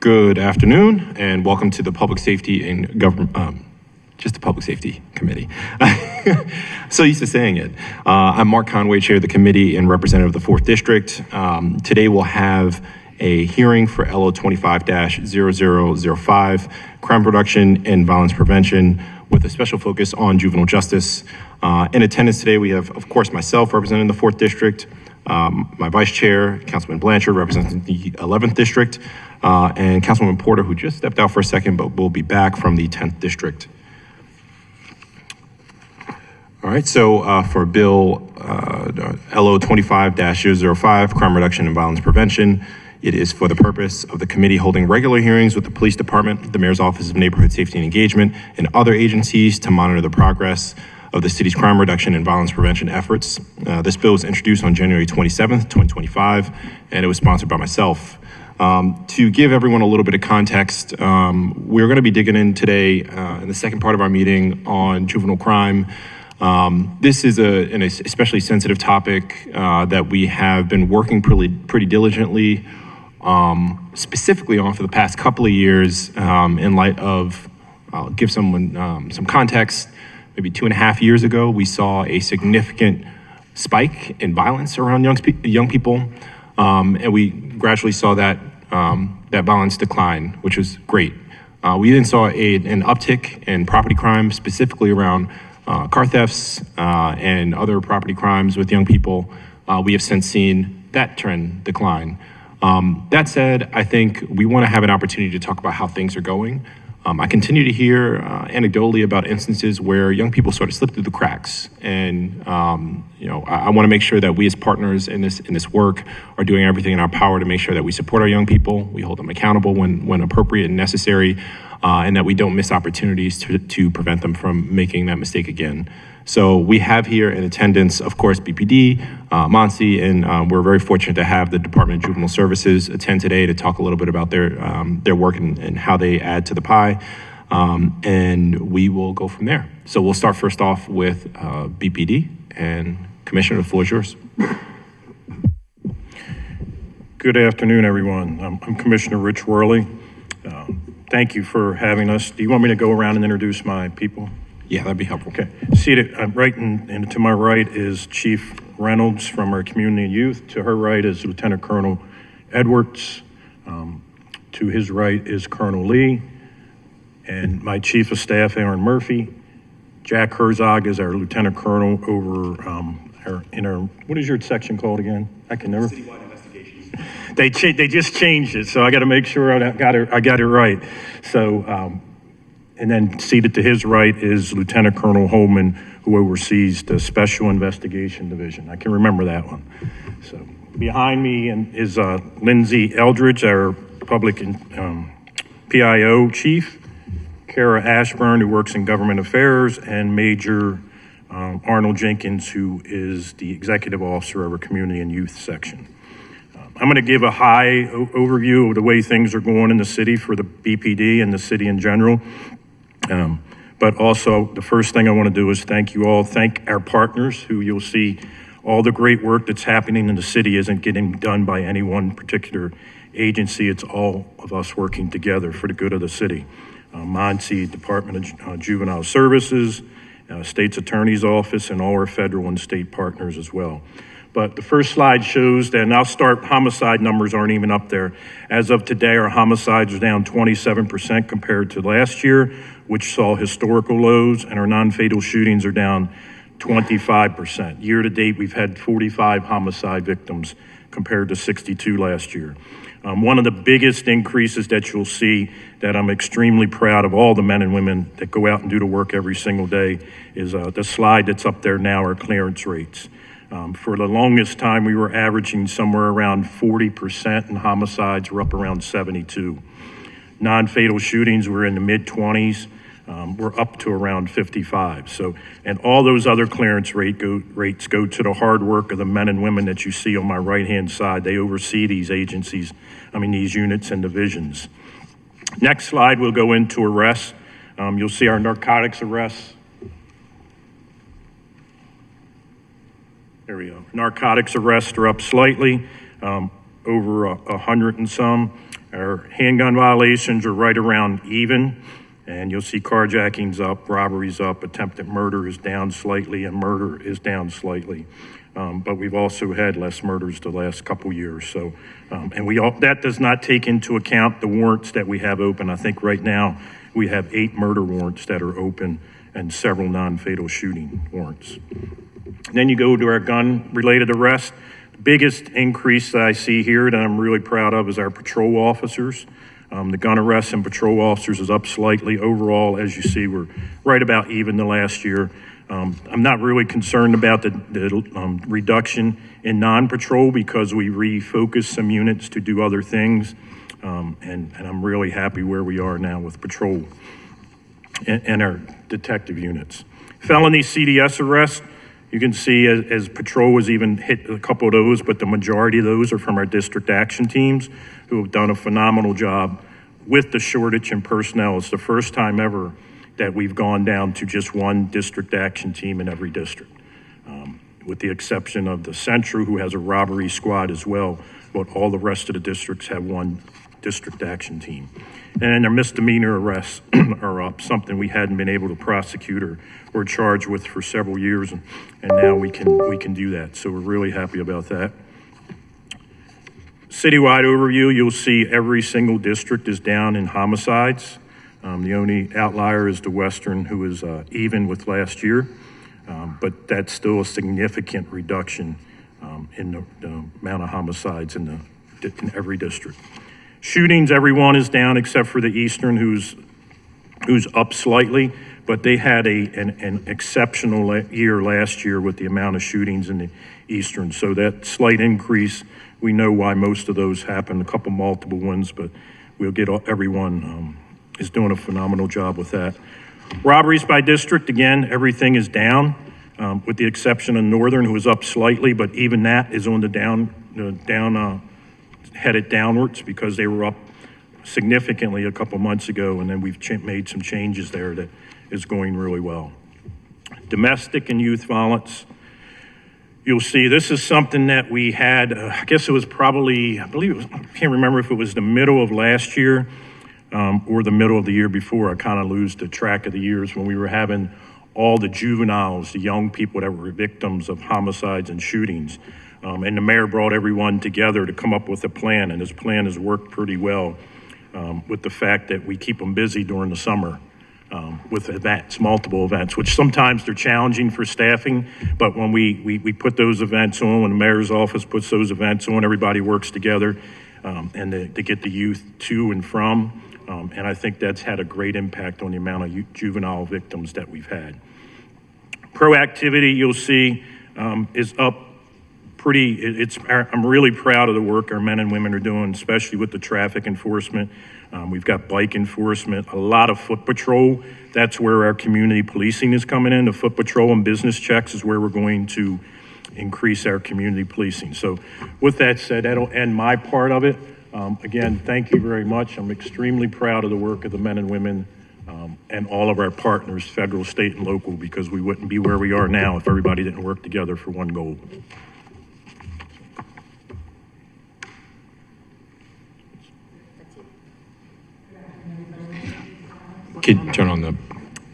Good afternoon, and welcome to the Public Safety and Government, just the Public Safety Committee. So used to saying it. I'm Mark Conway, Chair of the committee and representative of the 4th District. Today we'll have a hearing for LO 25-0005, crime reduction and violence prevention, with a special focus on juvenile justice. In attendance today, we have, of course, myself representing the 4th District, my Vice Chair, Councilman Blanchard, representing the 11th District, and Councilwoman Porter, who just stepped out for a second, but will be back from the 10th District. All right, so for Bill LO 25-005, crime reduction and violence prevention, it is for the purpose of the committee holding regular hearings with the police department, the mayor's office of neighborhood safety and engagement, and other agencies to monitor the progress of the city's crime reduction and violence prevention efforts. This bill was introduced on January 27th, 2025, and it was sponsored by myself. To give everyone a little bit of context, we're going to be digging in today in the second part of our meeting on juvenile crime. This is an especially sensitive topic that we have been working pretty diligently, specifically on for the past couple of years in light of, I'll give someone some context. Maybe 2.5 years ago, we saw a significant spike in violence around young people, and we gradually saw that violence decline, which was great. We then saw an uptick in property crime, specifically around car thefts and other property crimes with young people. We have since seen that trend decline. That said, I think we want to have an opportunity to talk about how things are going. I continue to hear anecdotally about instances where young people sort of slip through the cracks, and I want to make sure that we as partners in this work are doing everything in our power to make sure that we support our young people, we hold them accountable when appropriate and necessary, and that we don't miss opportunities to prevent them from making that mistake again. So we have here in attendance, of course, BPD, MONSE, and we're very fortunate to have the Department of Juvenile Services attend today to talk a little bit about their work and how they add to the pie, and we will go from there. So we'll start first off with BPD, and Commissioner, the floor is yours. Good afternoon, everyone. I'm Commissioner Rich Worley. Thank you for having us. Do you want me to go around and introduce my people? Yeah, that'd be helpful. Okay. Seated right and to my right is Chief Reynolds from our Community and Youth. To her right is Lieutenant Colonel Edwards. To his right is Colonel Lee. And my Chief of Staff, Aaron Murphy. Jack Herzog is our Lieutenant Colonel over what is your section called again? I can never. Citywide Investigations. They just changed it, so I got to make sure I got it right. So. And then seated to his right is Lieutenant Colonel Holman, who oversees the Special Investigation Division. I can remember that one. So behind me is Lindsay Eldridge, our Public PIO Chief, Kara Ashburn, who works in Government Affairs, and Major Arnold Jenkins, who is the Executive Officer of our Community and Youth section. I'm going to give a high overview of the way things are going in the city for the BPD and the city in general. But also, the first thing I want to do is thank you all, thank our partners, who you'll see all the great work that's happening in the city isn't getting done by any one particular agency. It's all of us working together for the good of the city. MONSE, Department of Juvenile Services, State's Attorney's Office, and all our federal and state partners as well. But the first slide shows that, and I'll start, homicide numbers aren't even up there. As of today, our homicides are down 27% compared to last year, which saw historical lows, and our non-fatal shootings are down 25%. Year to date, we've had 45 homicide victims compared to 62 last year. One of the biggest increases that you'll see that I'm extremely proud of all the men and women that go out and do the work every single day is the slide that's up there now, our clearance rates. For the longest time, we were averaging somewhere around 40%, and homicides were up around 72. Non-fatal shootings were in the mid-20s. We're up to around 55. So, and all those other clearance rates go to the hard work of the men and women that you see on my right-hand side. They oversee these agencies, these units and divisions. Next slide, we'll go into arrests. You'll see our narcotics arrests. There we go. Narcotics arrests are up slightly, over 100 and some. Our handgun violations are right around even, and you'll see carjackings up, robberies up, attempted murder is down slightly, and murder is down slightly. But we've also had less murders the last couple years. So, that does not take into account the warrants that we have open. I think right now we have 8 murder warrants that are open and several non-fatal shooting warrants. Then you go to our gun-related arrests. The biggest increase that I see here that I'm really proud of is our patrol officers. The gun arrests and patrol officers is up slightly. Overall, as you see, we're right about even the last year. I'm not really concerned about the reduction in non-patrol because we refocused some units to do other things, and I'm really happy where we are now with patrol and our detective units. Felony CDS arrests, you can see as patrol was even hit a couple of those, but the majority of those are from our district action teams who have done a phenomenal job with the shortage in personnel. It's the first time ever that we've gone down to just one district action team in every district, with the exception of the Central, who has a robbery squad as well, but all the rest of the districts have one district action team. And their misdemeanor arrests are up, something we hadn't been able to prosecute or charge with for several years, and now we can do that. So we're really happy about that. Citywide overview, you'll see every single district is down in homicides. The only outlier is the Western, who is even with last year, but that's still a significant reduction in the amount of homicides in every district. Shootings, everyone is down except for the Eastern, who's up slightly, but they had an exceptional year last year with the amount of shootings in the Eastern. So that slight increase, we know why most of those happened, a couple multiple ones, but we'll get everyone is doing a phenomenal job with that. Robberies by district, again, everything is down, with the exception of Northern, who is up slightly, but even that is on the headed downwards because they were up significantly a couple months ago, and then we've made some changes there that is going really well. Domestic and youth violence, you'll see this is something that we had, I guess it was probably, I can't remember if it was the middle of last year, or the middle of the year before. I kind of lose the track of the years when we were having all the juveniles, the young people that were victims of homicides and shootings. And the mayor brought everyone together to come up with a plan, and his plan has worked pretty well with the fact that we keep them busy during the summer with events, multiple events, which sometimes they're challenging for staffing, but when we put those events on, when the mayor's office puts those events on, everybody works together and they get the youth to and from. And I think that's had a great impact on the amount of juvenile victims that we've had. Proactivity, you'll see, is up pretty. I'm really proud of the work our men and women are doing, especially with the traffic enforcement. We've got bike enforcement, a lot of foot patrol. That's where our community policing is coming in. The foot patrol and business checks is where we're going to increase our community policing. So with that said, that'll end my part of it. Again, thank you very much. I'm extremely proud of the work of the men and women and all of our partners, federal, state, and local, because we wouldn't be where we are now if everybody didn't work together for one goal. Could turn on the,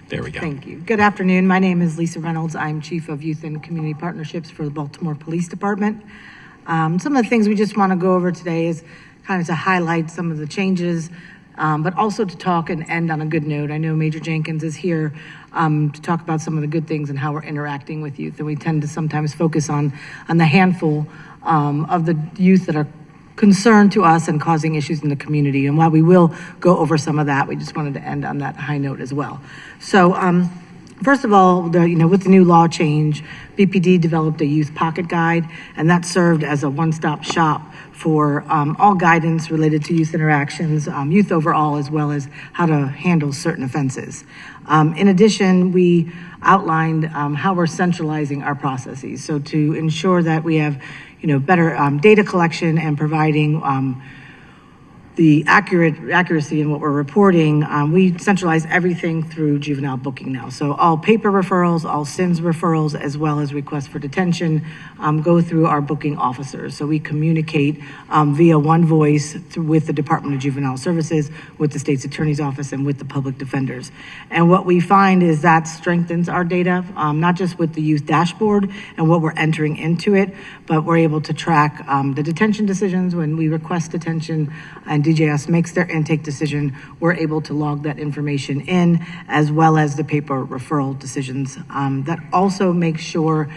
there we go. Thank you. Good afternoon. My name is Lisa Reynolds. I'm Chief of Youth and Community Partnerships for the Baltimore Police Department. Some of the things we just want to go over today is kind of to highlight some of the changes, but also to talk and end on a good note. I know Major Jenkins is here to talk about some of the good things and how we're interacting with youth. And we tend to sometimes focus on the handful of the youth that are concerned to us and causing issues in the community. And while we will go over some of that, we just wanted to end on that high note as well. So first of all, with the new law change, BPD developed a youth pocket guide, and that served as a one-stop shop for all guidance related to youth interactions, youth overall, as well as how to handle certain offenses. In addition, we outlined how we're centralizing our processes. So to ensure that we have, better data collection and providing the accuracy in what we're reporting, we centralize everything through juvenile booking now. So all paper referrals, all SINS referrals, as well as requests for detention, go through our booking officers. So we communicate via one voice with the Department of Juvenile Services, with the state's attorney's office, and with the public defenders. And what we find is that strengthens our data, not just with the youth dashboard and what we're entering into it, but we're able to track the detention decisions when we request detention and DJS makes their intake decision. We're able to log that information in, as well as the paper referral decisions. That also makes sure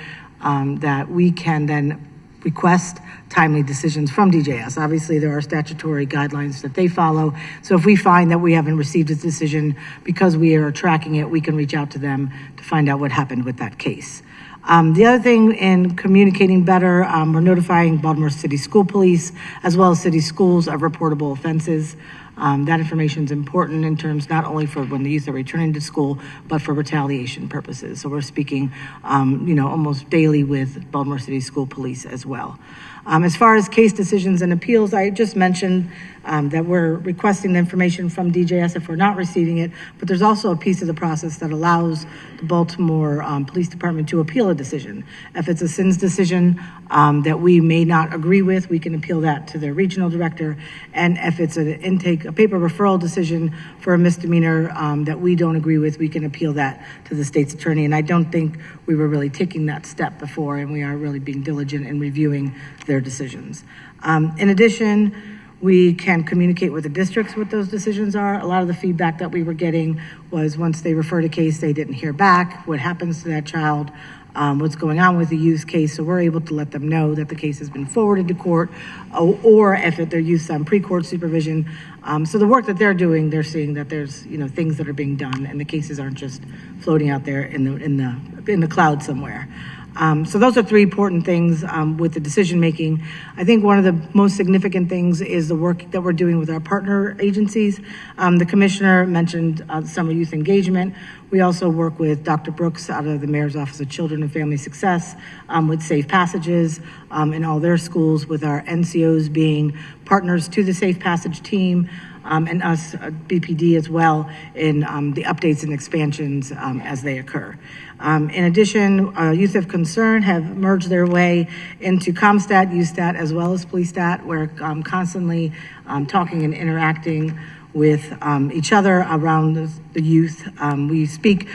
that we can then request timely decisions from DJS. Obviously, there are statutory guidelines that they follow. So if we find that we haven't received a decision because we are tracking it, we can reach out to them to find out what happened with that case. The other thing in communicating better, we're notifying Baltimore City School Police as well as city schools of reportable offenses. That information is important in terms not only for when the youth are returning to school, but for retaliation purposes. So we're speaking, almost daily with Baltimore City School Police as well. As far as case decisions and appeals, I just mentioned that we're requesting the information from DJS if we're not receiving it, but there's also a piece of the process that allows the Baltimore Police Department to appeal a decision. If it's a SINS decision that we may not agree with, we can appeal that to their regional director. And if it's a paper referral decision for a misdemeanor that we don't agree with, we can appeal that to the state's attorney. And I don't think we were really taking that step before, and we are really being diligent in reviewing their decisions. In addition, we can communicate with the districts what those decisions are. A lot of the feedback that we were getting was once they referred a case, they didn't hear back, what happens to that child, what's going on with the youth case. So we're able to let them know that the case has been forwarded to court, or if their youth's on pre-court supervision. So the work that they're doing, they're seeing that there's things that are being done, and the cases aren't just floating out there in the cloud somewhere. So those are three important things with the decision making. I think one of the most significant things is the work that we're doing with our partner agencies. The commissioner mentioned summer youth engagement. We also work with Dr. Brooks out of the Mayor's Office of Children and Family Success with Safe Passages in all their schools, with our NCOs being partners to the Safe Passage team. And us, BPD as well, in the updates and expansions as they occur. In addition, Youth of Concern have merged their way into ComStat, UStat, as well as PoliceStat. We're constantly talking and interacting with each other around the youth. We speak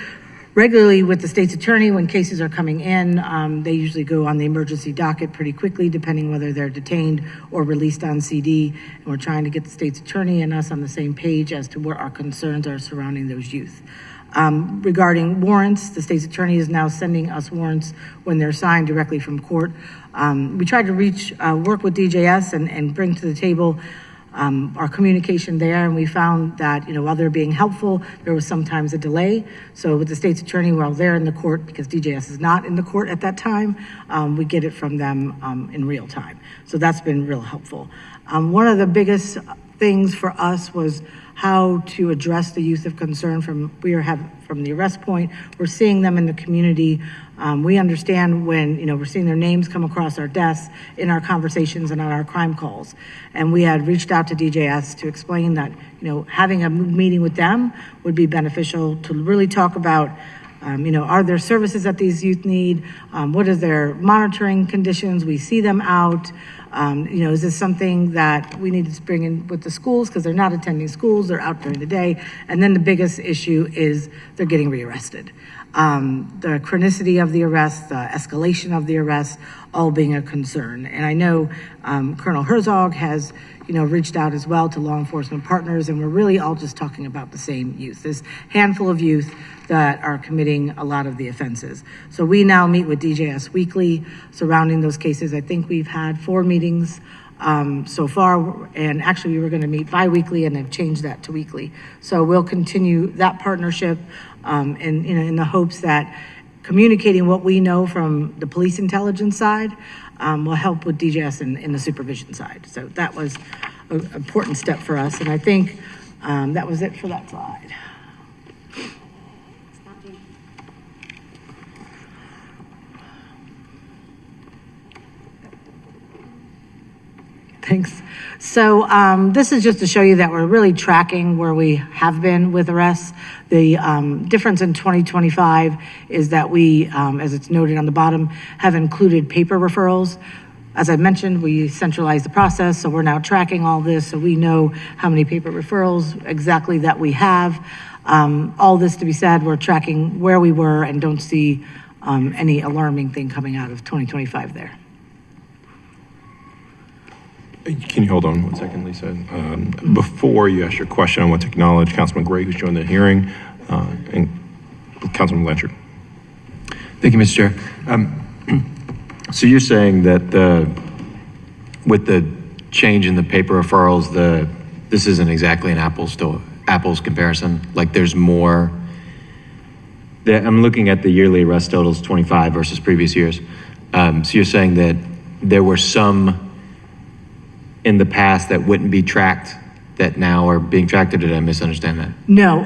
regularly with the state's attorney when cases are coming in. They usually go on the emergency docket pretty quickly, depending whether they're detained or released on CD. And we're trying to get the state's attorney and us on the same page as to where our concerns are surrounding those youth. Regarding warrants, the state's attorney is now sending us warrants when they're signed directly from court. We tried to work with DJS and bring to the table our communication there, and we found that while they're being helpful, there was sometimes a delay. So with the state's attorney, while they're in the court, because DJS is not in the court at that time, we get it from them in real time. So that's been real helpful. One of the biggest things for us was how to address the youth of concern from the arrest point. We're seeing them in the community. We understand when we're seeing their names come across our desks in our conversations and on our crime calls. And we had reached out to DJS to explain that having a meeting with them would be beneficial to really talk about are there services that these youth need? What are their monitoring conditions? We see them out. Is this something that we need to bring in with the schools because they're not attending schools, they're out during the day? And then the biggest issue is they're getting rearrested. The chronicity of the arrest, the escalation of the arrest, all being a concern. And I know Colonel Herzog has reached out as well to law enforcement partners, and we're really all just talking about the same youth, this handful of youth that are committing a lot of the offenses. So we now meet with DJS weekly surrounding those cases. I think we've had 4 meetings so far, and actually we were going to meet bi-weekly and have changed that to weekly. So we'll continue that partnership in the hopes that communicating what we know from the police intelligence side will help with DJS in the supervision side. So that was an important step for us, and I think that was it for that slide. Thanks. So this is just to show you that we're really tracking where we have been with arrests. The difference in 2025 is that we, as it's noted on the bottom, have included paper referrals. As I mentioned, we centralized the process, so we're now tracking all this, so we know how many paper referrals exactly that we have. All this to be said, we're tracking where we were and don't see any alarming thing coming out of 2025 there. Can you hold on 1 second, Lisa? Before you ask your question, I want to acknowledge Councilman Gray, who's joined the hearing, and Councilman Blanchard. Thank you, Mr. Chair. So you're saying that with the change in the paper referrals, this isn't exactly an apples comparison? Like there's more? I'm looking at the yearly arrest totals, 25 versus previous years. So you're saying that there were some in the past that wouldn't be tracked that now are being tracked, or did I misunderstand that? No,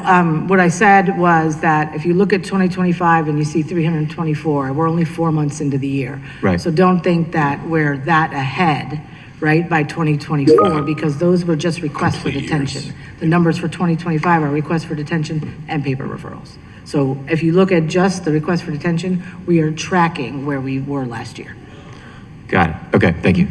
what I said was that if you look at 2025 and you see 324, we're only 4 months into the year. Right. So don't think that we're that ahead, right, by 2024, because those were just requests for detention. The numbers for 2025 are requests for detention and paper referrals. So if you look at just the request for detention, we are tracking where we were last year. Got it. Okay, thank you.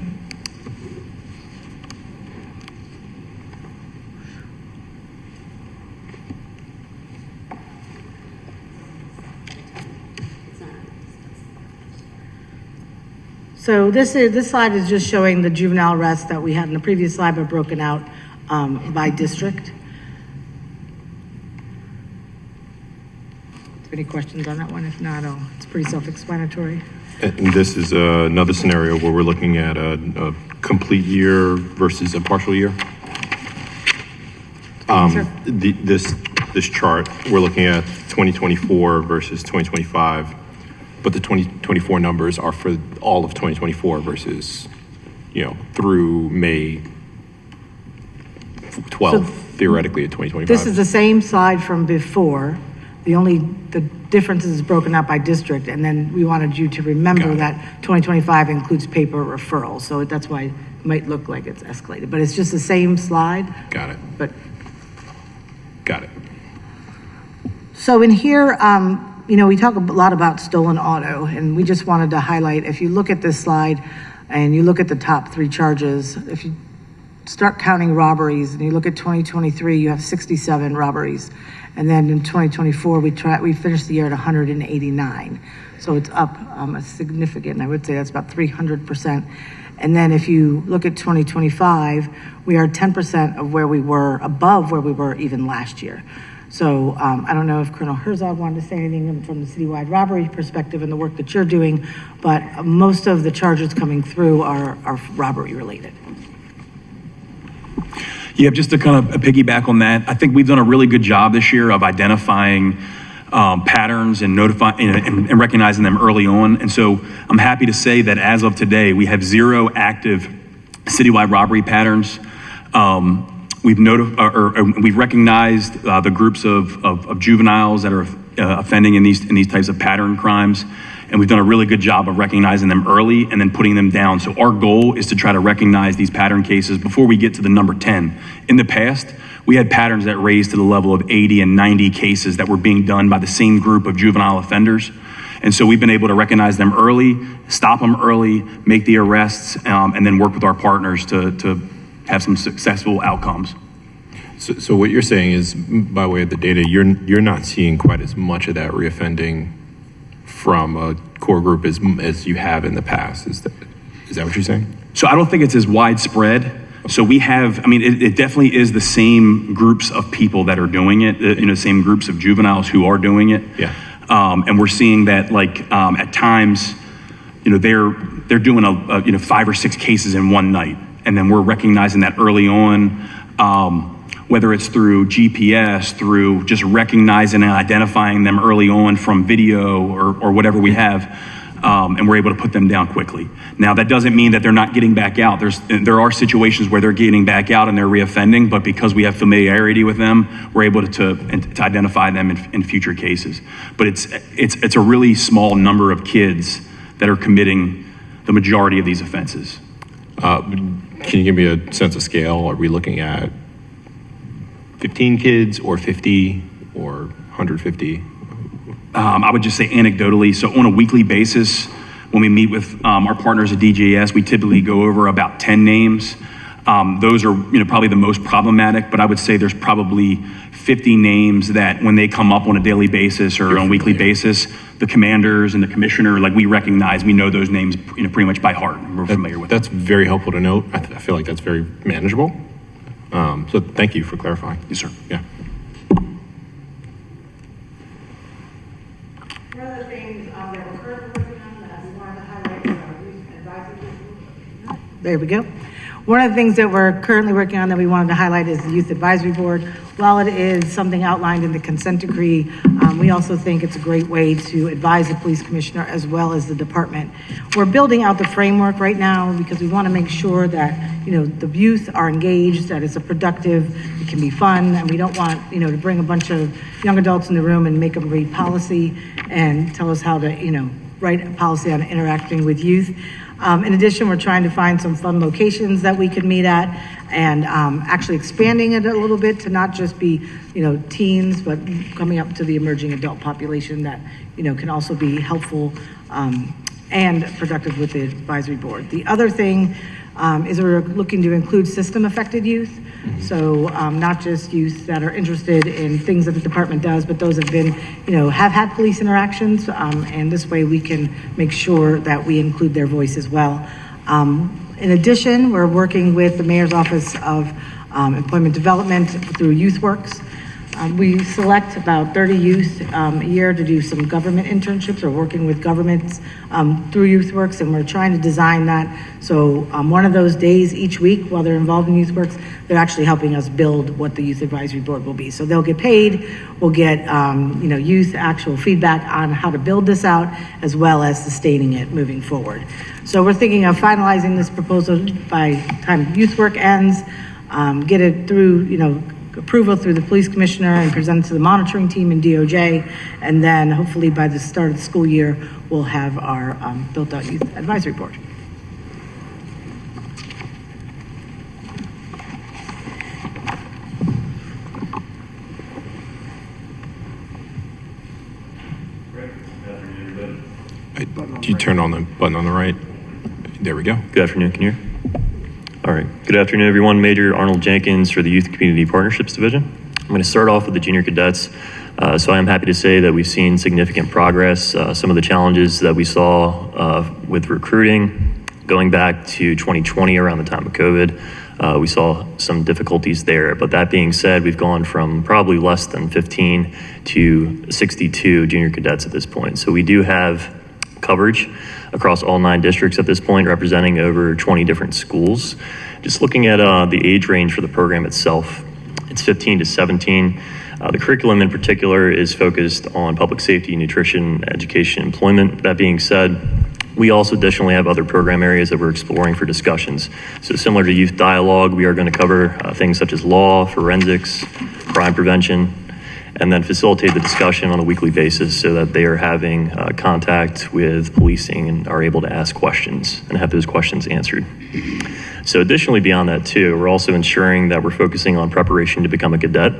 So this slide is just showing the juvenile arrests that we had in the previous slide, but broken out by district. Any questions on that one? If not, it's pretty self-explanatory. And this is another scenario where we're looking at a complete year versus a partial year. This chart, we're looking at 2024 versus 2025. But the 2024 numbers are for all of 2024 versus, through May 12th, theoretically, of 2025. This is the same slide from before. The difference is broken out by district, and then we wanted you to remember that 2025 includes paper referrals. So that's why it might look like it's escalated, but it's just the same slide. Got it. But Got it. so in here, we talk a lot about stolen auto, and we just wanted to highlight, if you look at this slide and you look at the top 3 charges, if you start counting robberies and you look at 2023, you have 67 robberies. And then in 2024, we finished the year at 189. So it's up a significant, I would say that's about 300%. And then if you look at 2025, we are 10% of where we were, above where we were even last year. So I don't know if Colonel Herzog wanted to say anything from the citywide robbery perspective and the work that you're doing, but most of the charges coming through are robbery related. Yeah, just to kind of piggyback on that, I think we've done a really good job this year of identifying patterns and notifying and recognizing them early on. And so I'm happy to say that as of today, we have 0 active citywide robbery patterns. We've recognized the groups of juveniles that are offending in these types of pattern crimes, and we've done a really good job of recognizing them early and then putting them down. So our goal is to try to recognize these pattern cases before we get to the number 10. In the past, we had patterns that raised to the level of 80 and 90 cases that were being done by the same group of juvenile offenders. And so we've been able to recognize them early, stop them early, make the arrests, and then work with our partners to have some successful outcomes. So what you're saying is, by way of the data, you're not seeing quite as much of that reoffending from a core group as you have in the past. Is that what you're saying? So I don't think it's as widespread. So we have, it definitely is the same groups of people that are doing it, same groups of juveniles who are doing it. Yeah. And we're seeing that at times, they're doing 5 or 6 cases in one night. And then we're recognizing that early on, whether it's through GPS, through just recognizing and identifying them early on from video or whatever we have, and we're able to put them down quickly. Now, that doesn't mean that they're not getting back out. There are situations where they're getting back out and they're reoffending, but because we have familiarity with them, we're able to identify them in future cases. But it's a really small number of kids that are committing the majority of these offenses. Can you give me a sense of scale? Are we looking at 15 kids or 50 or 150? I would just say anecdotally, so on a weekly basis, when we meet with our partners at DJS, we typically go over about 10 names. Those are probably the most problematic, but I would say there's probably 50 names that when they come up on a daily basis or on a weekly basis, the commanders and the commissioner, like we recognize, we know those names pretty much by heart. We're familiar with them. That's very helpful to note. I feel like that's very manageable. So thank you for clarifying. Yes, sir. Yeah. One of the things that we're currently working on that we wanted to highlight is our youth advisory board. There we go. One of the things that we're currently working on that we wanted to highlight is the Youth Advisory Board. While it is something outlined in the consent decree, we also think it's a great way to advise the police commissioner as well as the department. We're building out the framework right now because we want to make sure that, the youth are engaged, that it's a productive, it can be fun, and we don't want, to bring a bunch of young adults in the room and make them read policy and tell us how to, write a policy on interacting with youth. In addition, we're trying to find some fun locations that we could meet at and actually expanding it a little bit to not just be, teens, but coming up to the emerging adult population that, can also be helpful and productive with the advisory board. The other thing is we're looking to include system-affected youth. So not just youth that are interested in things that the department does, but those have been, have had police interactions. And this way we can make sure that we include their voice as well. In addition, we're working with the Mayor's Office of Employment Development through YouthWorks. We select about 30 youth a year to do some government internships or working with governments through YouthWorks, and we're trying to design that. So one of those days each week while they're involved in YouthWorks, they're actually helping us build what the Youth Advisory Board will be. So they'll get paid, we'll get youth actual feedback on how to build this out, as well as sustaining it moving forward. So we're thinking of finalizing this proposal by the time YouthWork ends, get it through, approval through the police commissioner and present it to the monitoring team in DOJ. And then hopefully by the start of the school year, we'll have our built out youth advisory board. Do you turn on the button on the right? There we go. Good afternoon, can you hear? All right, good afternoon, everyone. Major Arnold Jenkins for the Youth Community Partnerships Division. I'm going to start off with the junior cadets. So I am happy to say that we've seen significant progress. Some of the challenges that we saw with recruiting going back to 2020 around the time of COVID, we saw some difficulties there. But that being said, we've gone from probably less than 15 to 62 junior cadets at this point. So we do have coverage across all 9 districts at this point, representing over 20 different schools. Just looking at the age range for the program itself, it's 15 to 17. The curriculum in particular is focused on public safety, nutrition, education, employment. That being said, we also additionally have other program areas that we're exploring for discussions. So similar to youth dialogue, we are going to cover things such as law, forensics, crime prevention, and then facilitate the discussion on a weekly basis so that they are having contact with policing and are able to ask questions and have those questions answered. So additionally, beyond that too, we're also ensuring that we're focusing on preparation to become a cadet.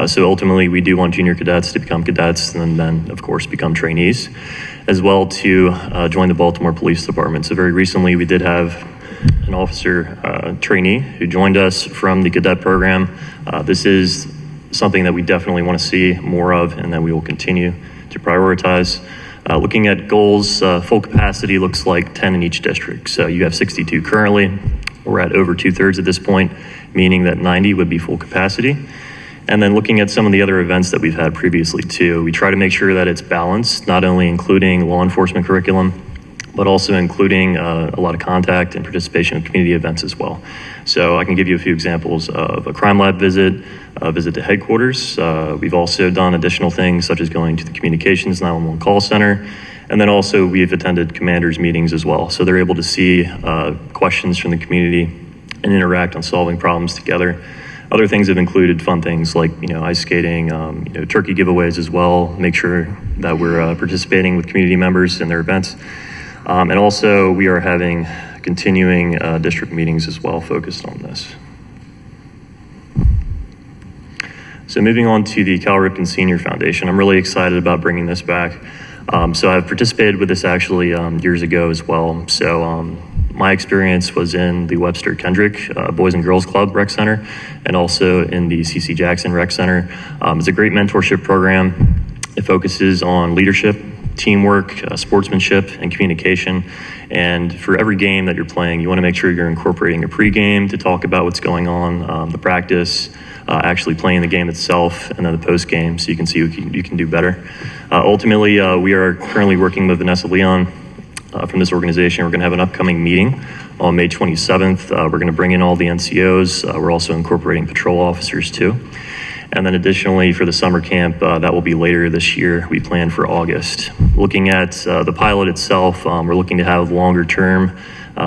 So ultimately, we do want junior cadets to become cadets and then, of course, become trainees, as well to join the Baltimore Police Department. So very recently, we did have an officer trainee who joined us from the cadet program. This is something that we definitely want to see more of and that we will continue to prioritize. Looking at goals, full capacity looks like 10 in each district. So you have 62 currently. We're at over 2/3 at this point, meaning that 90 would be full capacity. And then looking at some of the other events that we've had previously too, we try to make sure that it's balanced, not only including law enforcement curriculum, but also including a lot of contact and participation in community events as well. So I can give you a few examples of a crime lab visit, a visit to headquarters. We've also done additional things such as going to the communications 911 call center. And then also we've attended commanders meetings as well. So they're able to see questions from the community and interact on solving problems together. Other things have included fun things like, ice skating, turkey giveaways as well, make sure that we're participating with community members in their events. And also we are having continuing district meetings as well focused on this. So moving on to the Cal Ripken Senior Foundation, I'm really excited about bringing this back. So I've participated with this actually years ago as well. So my experience was in the Webster Kendrick Boys and Girls Club Rec Center and also in the CC Jackson Rec Center. It's a great mentorship program. It focuses on leadership, teamwork, sportsmanship, and communication. And for every game that you're playing, you want to make sure you're incorporating a pregame to talk about what's going on, the practice, actually playing the game itself, and then the postgame so you can see what you can do better. Ultimately, we are currently working with Vanessa Leon from this organization. We're going to have an upcoming meeting on May 27th. We're going to bring in all the NCOs. We're also incorporating patrol officers too. And then additionally for the summer camp, that will be later this year. We plan for August. Looking at the pilot itself, we're looking to have longer term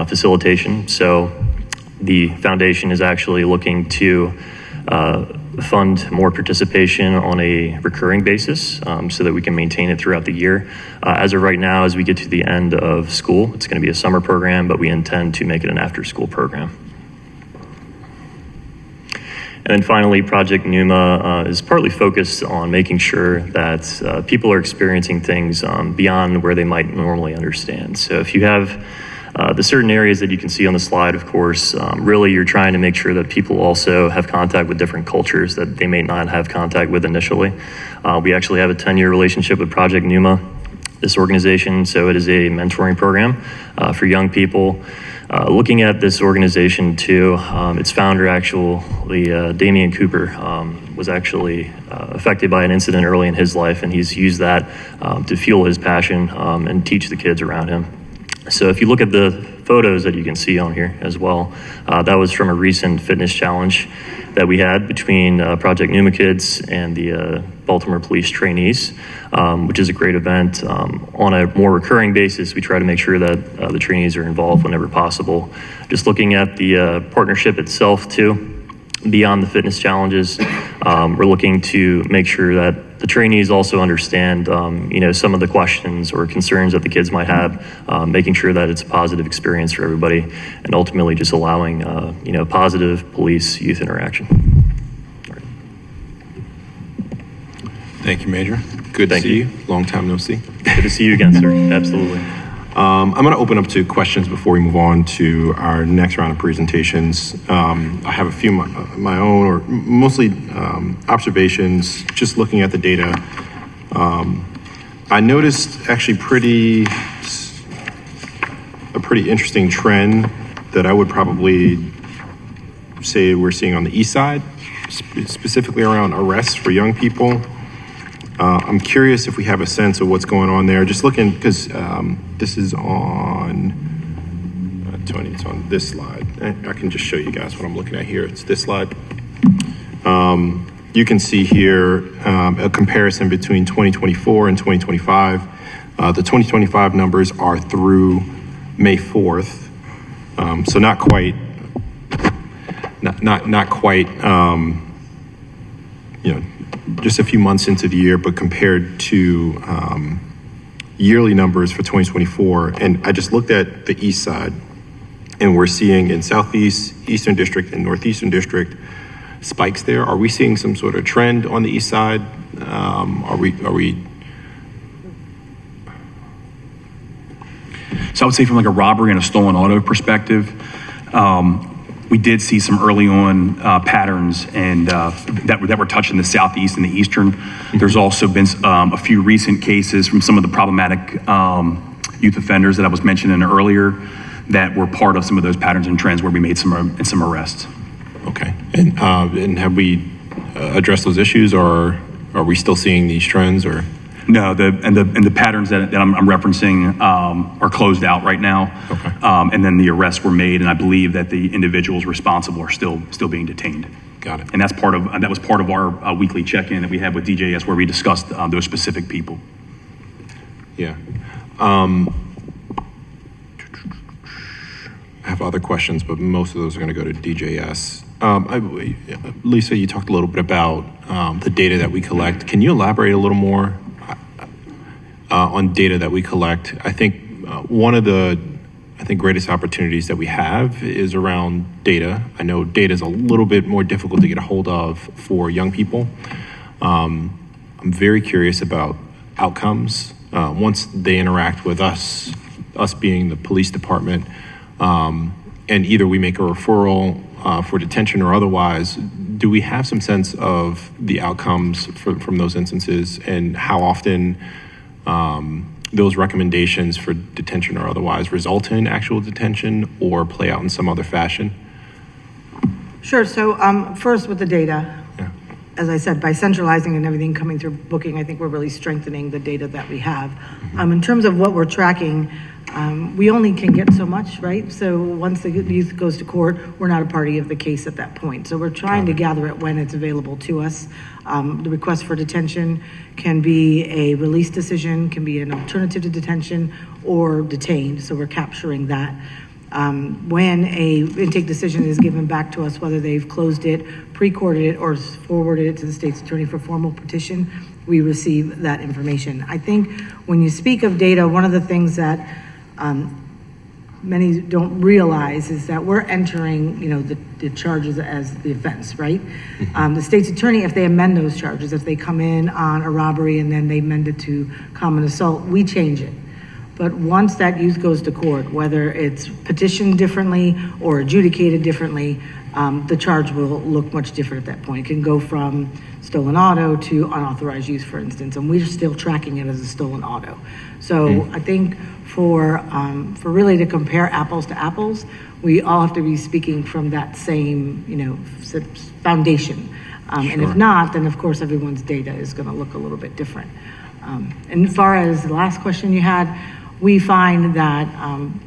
facilitation. So the foundation is actually looking to fund more participation on a recurring basis so that we can maintain it throughout the year. As of right now, as we get to the end of school, it's going to be a summer program, but we intend to make it an after-school program. And then finally, Project Pneuma is partly focused on making sure that people are experiencing things beyond where they might normally understand. So if you have the certain areas that you can see on the slide, of course, really you're trying to make sure that people also have contact with different cultures that they may not have contact with initially. We actually have a 10-year relationship with Project Pneuma, this organization, so it is a mentoring program for young people. Looking at this organization too, its founder actually, Damian Cooper, was actually affected by an incident early in his life, and he's used that to fuel his passion and teach the kids around him. So if you look at the photos that you can see on here as well, that was from a recent fitness challenge that we had between Project Pneuma kids and the Baltimore Police trainees, which is a great event. On a more recurring basis, we try to make sure that the trainees are involved whenever possible. Just looking at the partnership itself too, beyond the fitness challenges, we're looking to make sure that the trainees also understand, some of the questions or concerns that the kids might have, making sure that it's a positive experience for everybody, and ultimately just allowing, positive police-youth interaction. Thank you, Major. Good to Thank see you. you. Long time no see. Good to see you again, sir. Absolutely. I'm going to open up to questions before we move on to our next round of presentations. I have a few my own, or mostly observations, just looking at the data. I noticed actually a pretty interesting trend that I would probably say we're seeing on the east side, specifically around arrests for young people. I'm curious if we have a sense of what's going on there. Just looking, because this is on, Tony, it's on this slide. I can just show you guys what I'm looking at here. It's this slide. You can see here a comparison between 2024 and 2025. The 2025 numbers are through May 4th. So not quite, just a few months into the year, but compared to yearly numbers for 2024. And I just looked at the east side, and we're seeing in Southeast, Eastern District, and Northeastern District spikes there. Are we seeing some sort of trend on the east side? Are we? So I would say from like a robbery and a stolen auto perspective, we did see some early on patterns and that were touching the Southeast and the Eastern. There's also been a few recent cases from some of the problematic youth offenders that I was mentioning earlier that were part of some of those patterns and trends where we made some arrests. Okay. And have we addressed those issues, or are we still seeing these trends, or? No, the patterns that I'm referencing are closed out right now. Okay. And then the arrests were made, and I believe that the individuals responsible are still being detained. Got it. And that was part of our weekly check-in that we had with DJS, where we discussed those specific people. Yeah. I have other questions, but most of those are going to go to DJS. Lisa, you talked a little bit about the data that we collect. Can you elaborate a little more on data that we collect? I think one of the I think, greatest opportunities that we have is around data. I know data is a little bit more difficult to get a hold of for young people. I'm very curious about outcomes. Once they interact with us being the police department, and either we make a referral for detention or otherwise, do we have some sense of the outcomes from those instances and how often those recommendations for detention or otherwise result in actual detention or play out in some other fashion? Sure. So first with the data, Yeah. as I said, by centralizing and everything coming through booking, I think we're really strengthening the data that we have. In terms of what we're tracking, we only can get so much, right? So once the youth goes to court, we're not a party of the case at that point. So we're trying to gather it when it's available to us. The request for detention can be a release decision, can be an alternative to detention, or detained. So we're capturing that. When a intake decision is given back to us, whether they've closed it, pre-courted it, or forwarded it to the state's attorney for formal petition, we receive that information. I think when you speak of data, one of the things that many don't realize is that we're entering, the charges as the offense, right? The state's attorney, if they amend those charges, if they come in on a robbery and then they amend it to common assault, we change it. But once that youth goes to court, whether it's petitioned differently or adjudicated differently, the charge will look much different at that point. It can go from stolen auto to unauthorized use, for instance, and we're still tracking it as a stolen auto. So I think for really to compare apples to apples, we all have to be speaking from that same, foundation. And if not, then of course everyone's data is going to look a little bit different. And as far as the last question you had, we find that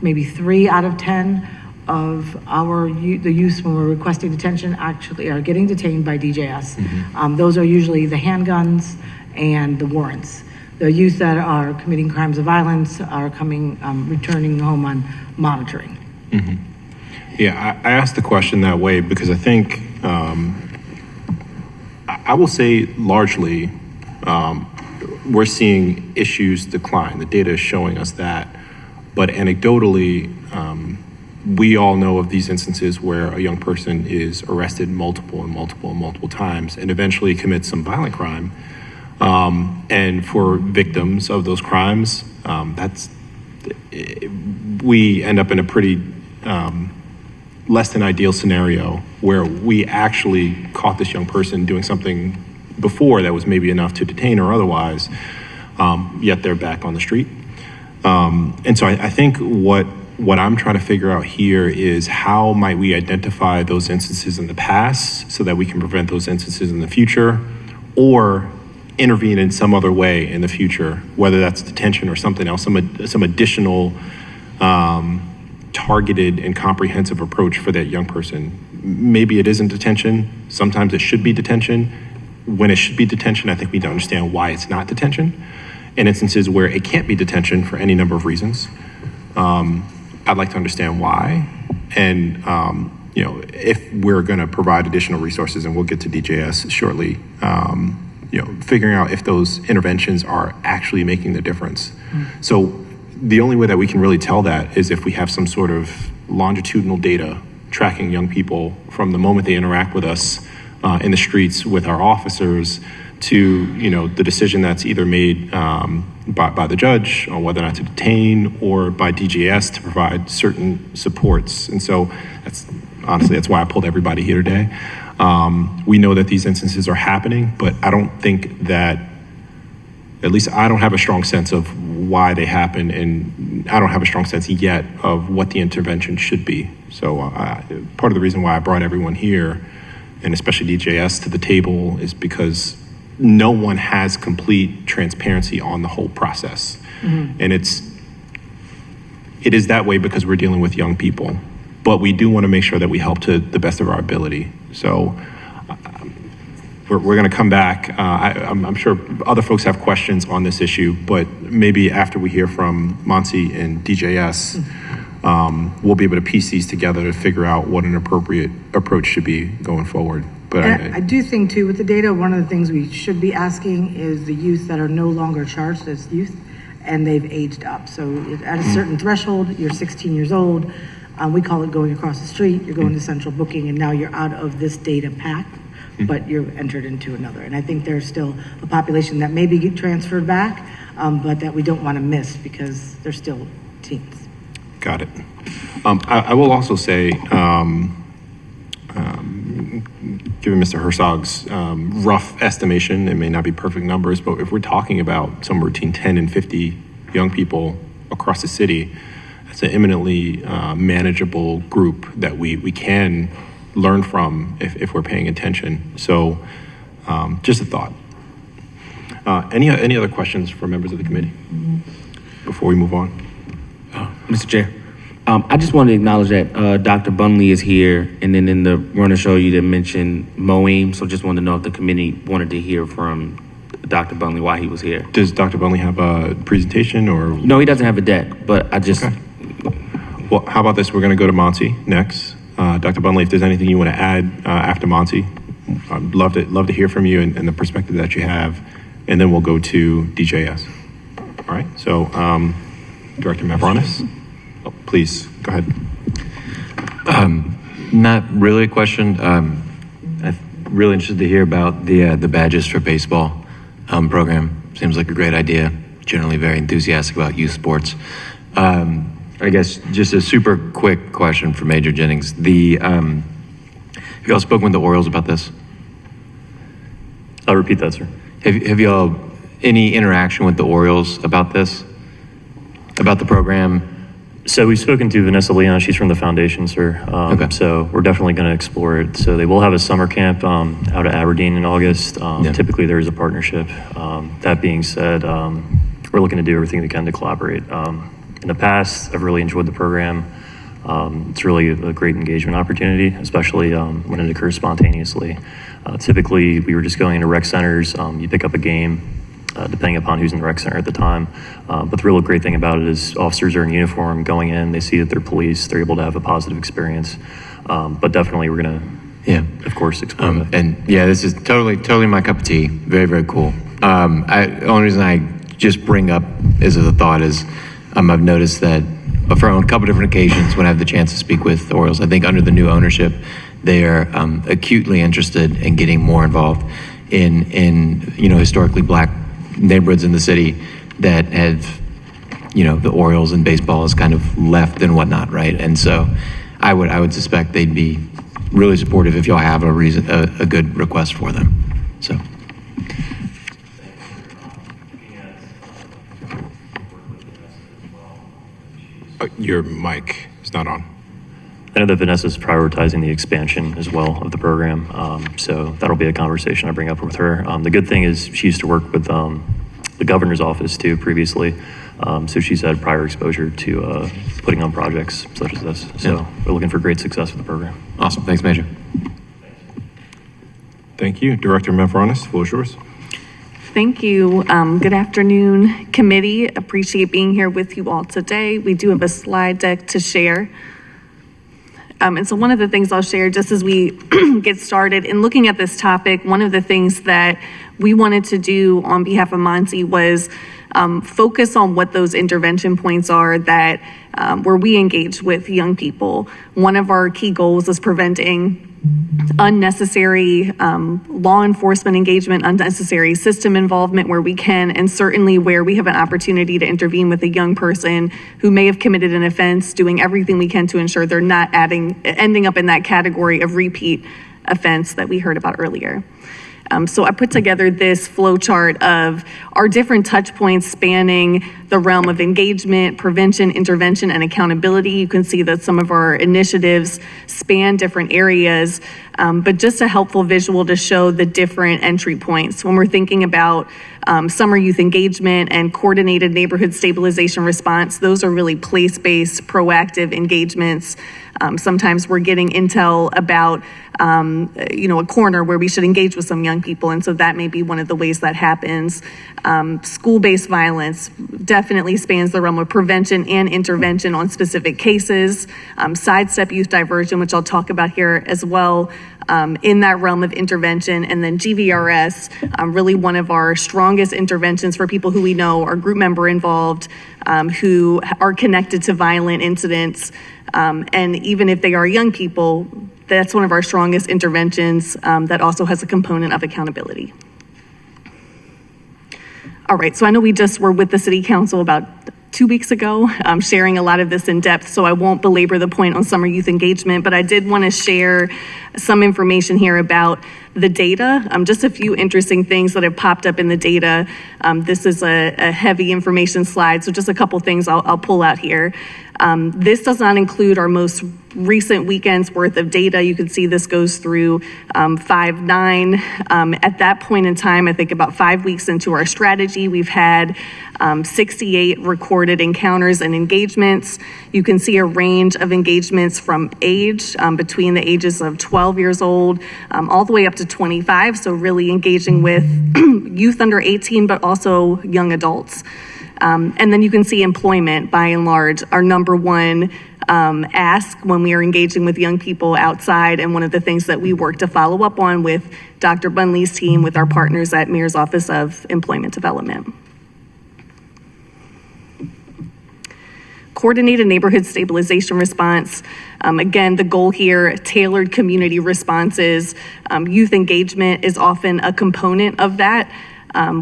maybe 3 out of 10 of the youth when we're requesting detention actually are getting detained by DJS. Those are usually the handguns and the warrants. The youth that are committing crimes of violence are returning home on monitoring. Yeah, I asked the question that way because I think, I will say largely, we're seeing issues decline. The data is showing us that. But anecdotally, we all know of these instances where a young person is arrested multiple times and eventually commits some violent crime. And for victims of those crimes, we end up in a pretty less than ideal scenario where we actually caught this young person doing something before that was maybe enough to detain or otherwise, yet they're back on the street. And so I think what I'm trying to figure out here is how might we identify those instances in the past so that we can prevent those instances in the future, or intervene in some other way in the future, whether that's detention or something else, some additional targeted and comprehensive approach for that young person. Maybe it isn't detention. Sometimes it should be detention. When it should be detention, I think we need to understand why it's not detention. In instances where it can't be detention for any number of reasons, I'd like to understand why. And, if we're going to provide additional resources, and we'll get to DJS shortly, figuring out if those interventions are actually making the difference. So the only way that we can really tell that is if we have some sort of longitudinal data tracking young people from the moment they interact with us in the streets with our officers to, the decision that's either made by the judge on whether or not to detain, or by DJS to provide certain supports. And so that's why I pulled everybody here today. We know that these instances are happening, but I don't think that, at least I don't have a strong sense of why they happen, and I don't have a strong sense yet of what the intervention should be. So part of the reason why I brought everyone here, and especially DJS, to the table is because no one has complete transparency on the whole process. And it is that way because we're dealing with young people, but we do want to make sure that we help to the best of our ability. So we're going to come back. I'm sure other folks have questions on this issue, but maybe after we hear from Monsi and DJS, we'll be able to piece these together to figure out what an appropriate approach should be going forward. But I do think too, with the data, one of the things we should be asking is the youth that are no longer charged as youth and they've aged up. So at a certain threshold, you're 16 years old. We call it going across the street. You're going to central booking, and now you're out of this data pack, but you're entered into another. And I think there's still a population that maybe get transferred back, but that we don't want to miss because they're still teens. Got it. I will also say, given Mr. Herzog's rough estimation, it may not be perfect numbers, but if we're talking about somewhere between 10 and 50 young people across the city, it's an eminently manageable group that we can learn from if we're paying attention. So just a thought. Any other questions for members of the committee before we move on? Mr. Chair, I just wanted to acknowledge that Dr. Bunley is here, and then in the runner show you did mention Moeem, so just wanted to know if the committee wanted to hear from Dr. Bunley while he was here. Does Dr. Bunley have a presentation or? No, he doesn't have a deck, but I just... Okay. Well, how about this? We're going to go to Monty next. Dr. Bunley, if there's anything you want to add after Monty, I'd love to hear from you and the perspective that you have, and then we'll go to DJS. All right, so Director Mavronis, please, go ahead. Not really a question. I'm really interested to hear about the badges for baseball program. Seems like a great idea. Generally very enthusiastic about youth sports. I guess just a super quick question for Major Jennings. Have y'all spoken with the Orioles about this? I'll repeat that, sir. Have y'all any interaction with the Orioles about this? About the program? So we've spoken to Vanessa Leon. She's from the foundation, sir. Okay. So we're definitely going to explore it. So they will have a summer camp out at Aberdeen in August. Yeah. Typically, there is a partnership. That being said, we're looking to do everything we can to collaborate. In the past, I've really enjoyed the program. It's really a great engagement opportunity, especially when it occurs spontaneously. Typically, we were just going into rec centers. You pick up a game, depending upon who's in the rec center at the time. But the real great thing about it is officers are in uniform going in, they see that they're police, they're able to have a positive experience. But definitely we're gonna, of course, explore that. And yeah, this is totally my cup of tea. Very, very cool. The only reason I just bring up as a thought is I've noticed that for on a couple different occasions when I have the chance to speak with the Orioles, I think under the new ownership, they are acutely interested in getting more involved in historically black neighborhoods in the city that have, the Orioles and baseball is kind of left and whatnot, right? And so I would suspect they'd be really supportive if y'all have a good request for them. So. Your mic is not on. I know that Vanessa's prioritizing the expansion as well of the program, so that'll be a conversation I bring up with her. The good thing is she used to work with the governor's office too previously, so she's had prior exposure to putting on projects such as this. So we're looking for great success with the program. Awesome. Thanks, Major. Thank you. Director Mavronis, the floor is yours. Thank you. Good afternoon, committee. Appreciate being here with you all today. We do have a slide deck to share. And so one of the things I'll share just as we get started in looking at this topic, one of the things that we wanted to do on behalf of Monty was focus on what those intervention points are that where we engage with young people. One of our key goals is preventing unnecessary law enforcement engagement, unnecessary system involvement where we can, and certainly where we have an opportunity to intervene with a young person who may have committed an offense, doing everything we can to ensure they're not ending up in that category of repeat offense that we heard about earlier. So I put together this flow chart of our different touch points spanning the realm of engagement, prevention, intervention, and accountability. You can see that some of our initiatives span different areas, but just a helpful visual to show the different entry points. When we're thinking about summer youth engagement and coordinated neighborhood stabilization response, those are really place-based, proactive engagements. Sometimes we're getting intel about a corner where we should engage with some young people, and so that may be one of the ways that happens. School-based violence, definitely definitely spans the realm of prevention and intervention on specific cases. Sidestep youth diversion, which I'll talk about here as well, in that realm of intervention. And then GVRS, really one of our strongest interventions for people who we know are group member involved, who are connected to violent incidents. And even if they are young people, that's one of our strongest interventions that also has a component of accountability. All right, so I know we just were with the City Council about 2 weeks ago, sharing a lot of this in depth, so I won't belabor the point on summer youth engagement, but I did want to share some information here about the data. Just a few interesting things that have popped up in the data. This is a heavy information slide, so just a couple things I'll pull out here. This does not include our most recent weekend's worth of data. You can see this goes through 5/9. At that point in time, I think about 5 weeks into our strategy, we've had 68 recorded encounters and engagements. You can see a range of engagements from age, between the ages of 12 years old all the way up to 25, so really engaging with youth under 18, but also young adults. And then you can see employment, by and large, our number one ask when we are engaging with young people outside, and one of the things that we work to follow up on with Dr. Bunley's team, with our partners at Mayor's Office of Employment Development. Coordinated neighborhood stabilization response. Again, the goal here, tailored community responses. Youth engagement is often a component of that.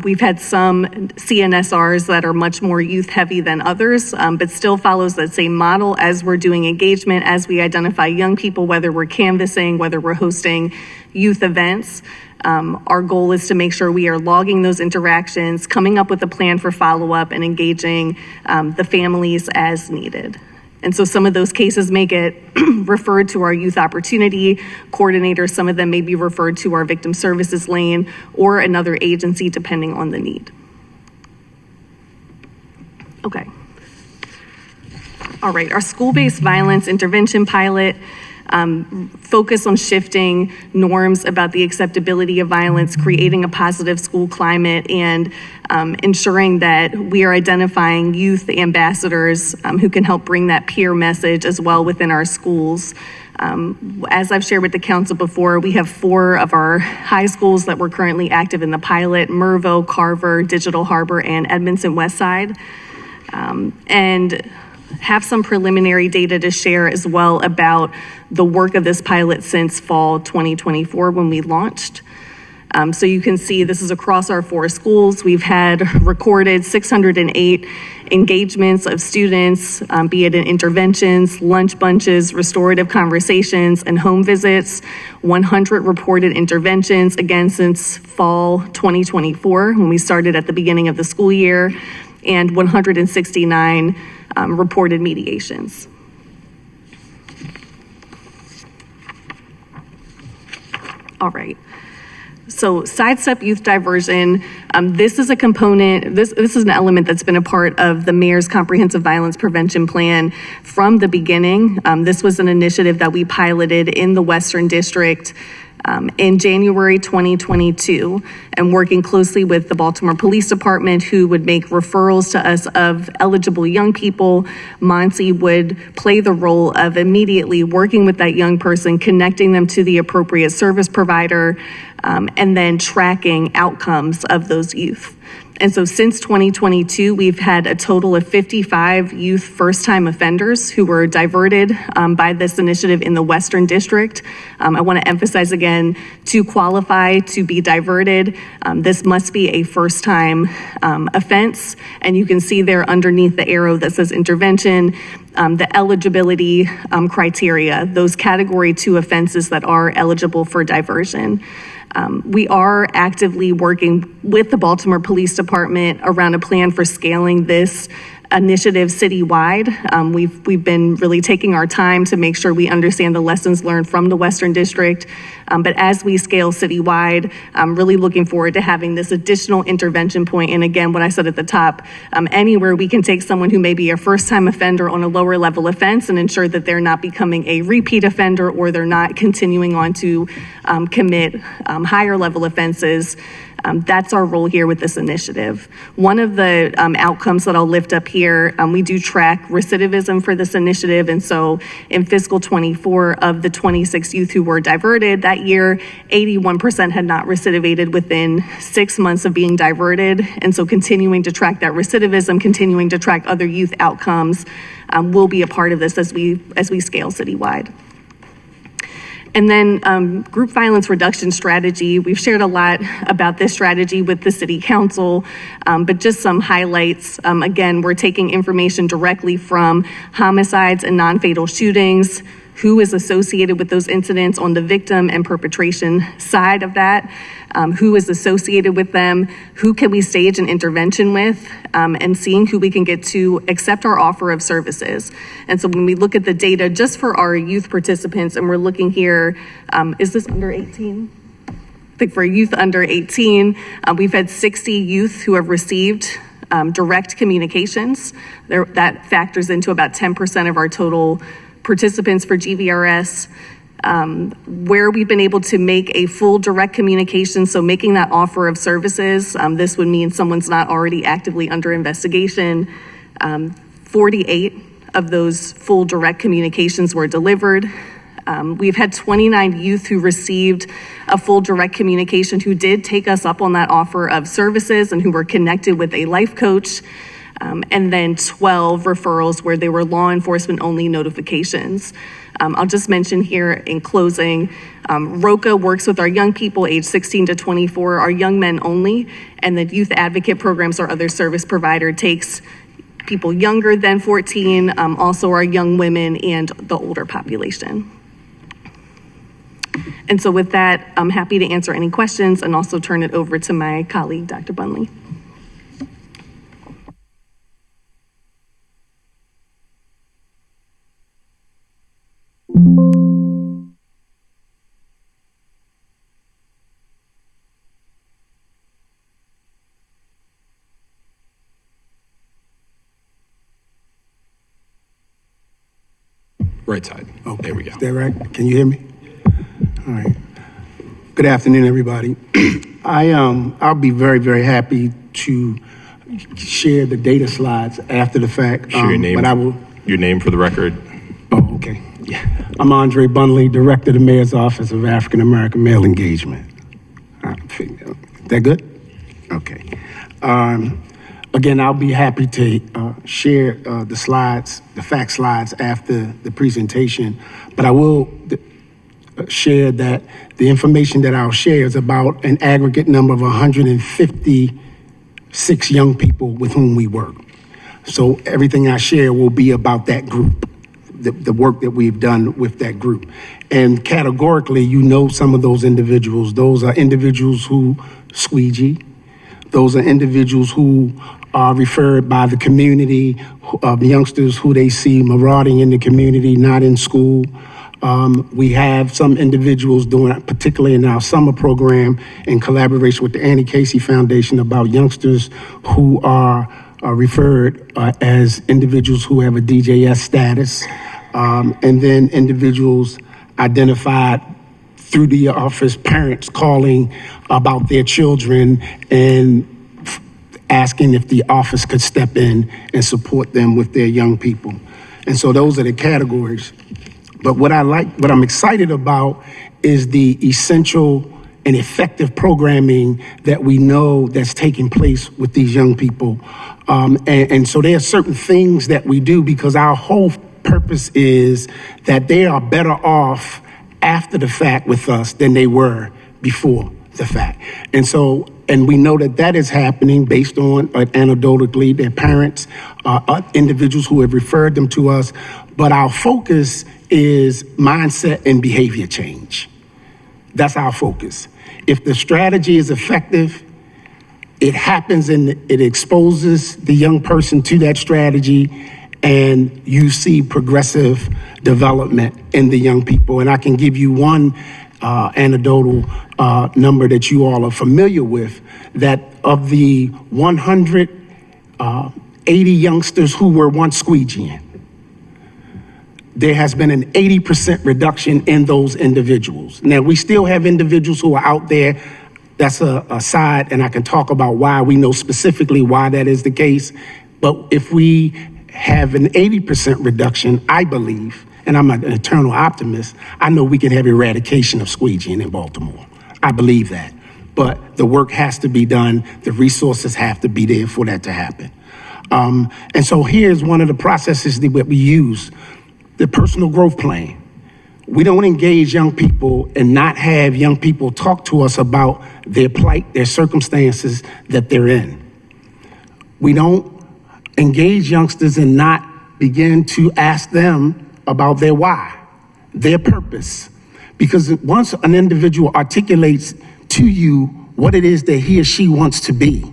We've had some CNSRs that are much more youth heavy than others, but still follows that same model as we're doing engagement, as we identify young people, whether we're canvassing, whether we're hosting youth events. Our goal is to make sure we are logging those interactions, coming up with a plan for follow-up, and engaging the families as needed. And so some of those cases may get referred to our youth opportunity coordinator. Some of them may be referred to our victim services lane or another agency, depending on the need. Okay. All right, our school-based violence intervention pilot focus on shifting norms about the acceptability of violence, creating a positive school climate, and ensuring that we are identifying youth ambassadors who can help bring that peer message as well within our schools. As I've shared with the council before, we have 4 of our high schools that we're currently active in the pilot: Mervo, Carver, Digital Harbor, and Edmondson Westside. And have some preliminary data to share as well about the work of this pilot since fall 2024 when we launched. So you can see this is across our 4 schools. We've had recorded 608 engagements of students, be it in interventions, lunch bunches, restorative conversations, and home visits. 100 reported interventions, again, since fall 2024, when we started at the beginning of the school year, and 169 reported mediations. All right. So sidestep youth diversion, this is a component, this is an element that's been a part of the mayor's comprehensive violence prevention plan from the beginning. This was an initiative that we piloted in the Western District in January 2022, and working closely with the Baltimore Police Department, who would make referrals to us of eligible young people. Monty would play the role of immediately working with that young person, connecting them to the appropriate service provider, and then tracking outcomes of those youth. And so since 2022, we've had a total of 55 youth first-time offenders who were diverted by this initiative in the Western District. I want to emphasize again, to qualify to be diverted, this must be a first-time offense. And you can see there underneath the arrow that says intervention, the eligibility criteria, those category 2 offenses that are eligible for diversion. We are actively working with the Baltimore Police Department around a plan for scaling this initiative citywide. We've been really taking our time to make sure we understand the lessons learned from the Western District. But as we scale citywide, I'm really looking forward to having this additional intervention point. And again, what I said at the top, anywhere we can take someone who may be a first-time offender on a lower level offense and ensure that they're not becoming a repeat offender, or they're not continuing on to commit higher level offenses. That's our role here with this initiative. One of the outcomes that I'll lift up here, we do track recidivism for this initiative. And so in fiscal 24, of the 26 youth who were diverted that year, 81% had not recidivated within 6 months of being diverted. And so continuing to track that recidivism, continuing to track other youth outcomes will be a part of this as we scale citywide. And then group violence reduction strategy. We've shared a lot about this strategy with the city council, but just some highlights. Again, we're taking information directly from homicides and non-fatal shootings, who is associated with those incidents on the victim and perpetration side of that, who is associated with them, who can we stage an intervention with, and seeing who we can get to accept our offer of services. And so when we look at the data just for our youth participants, and we're looking here, is this under 18? I think for youth under 18, we've had 60 youth who have received direct communications. That factors into about 10% of our total participants for GVRS. Where we've been able to make a full direct communication, so making that offer of services, this would mean someone's not already actively under investigation. 48 of those full direct communications were delivered. We've had 29 youth who received a full direct communication who did take us up on that offer of services and who were connected with a life coach. And then 12 referrals where they were law enforcement only notifications. I'll just mention here in closing, ROCA works with our young people age 16 to 24, our young men only, and the youth advocate programs, our other service provider, takes people younger than 14, also our young women and the older population. And so with that, I'm happy to answer any questions and also turn it over to my colleague, Dr. Bunley. Right side. Okay. There we go. Is that right? Can you hear me? All right. Good afternoon, everybody. I'll be very, very happy to share the data slides after the fact. Share your name. But I will. Your name for the record. Oh, okay. Yeah. I'm Andre Bunley, Director of the Mayor's Office of African American Male Engagement. That good? Okay. Again, I'll be happy to share the slides, the fact slides after the presentation, but I will share that the information that I'll share is about an aggregate number of 156 young people with whom we work. So everything I share will be about that group, the work that we've done with that group. And categorically, you know some of those individuals. Those are individuals who squeegee. Those are individuals who are referred by the community, of youngsters who they see marauding in the community, not in school. We have some individuals doing, particularly in our summer program, in collaboration with the Annie Casey Foundation, about youngsters who are referred as individuals who have a DJS status, and then individuals identified through the office, parents calling about their children and asking if the office could step in and support them with their young people. And so those are the categories. But what I'm excited about is the essential and effective programming that we know that's taking place with these young people. And so there are certain things that we do because our whole purpose is that they are better off after the fact with us than they were before the fact. And so, and we know that that is happening based on anecdotally their parents, individuals who have referred them to us. But our focus is mindset and behavior change. That's our focus. If the strategy is effective, it happens and it exposes the young person to that strategy, and you see progressive development in the young people. And I can give you one anecdotal number that you all are familiar with, that of the 180 youngsters who were once squeegeeing, there has been an 80% reduction in those individuals. Now, we still have individuals who are out there That's a side, and I can talk about why we know specifically why that is the case. But if we have an 80% reduction, I believe, and I'm an eternal optimist, I know we can have eradication of squeegeeing in Baltimore. I believe that. But the work has to be done. The resources have to be there for that to happen. And so here's one of the processes that we use, the personal growth plan. We don't engage young people and not have young people talk to us about their plight, their circumstances that they're in. We don't engage youngsters and not begin to ask them about their why, their purpose. Because once an individual articulates to you what it is that he or she wants to be,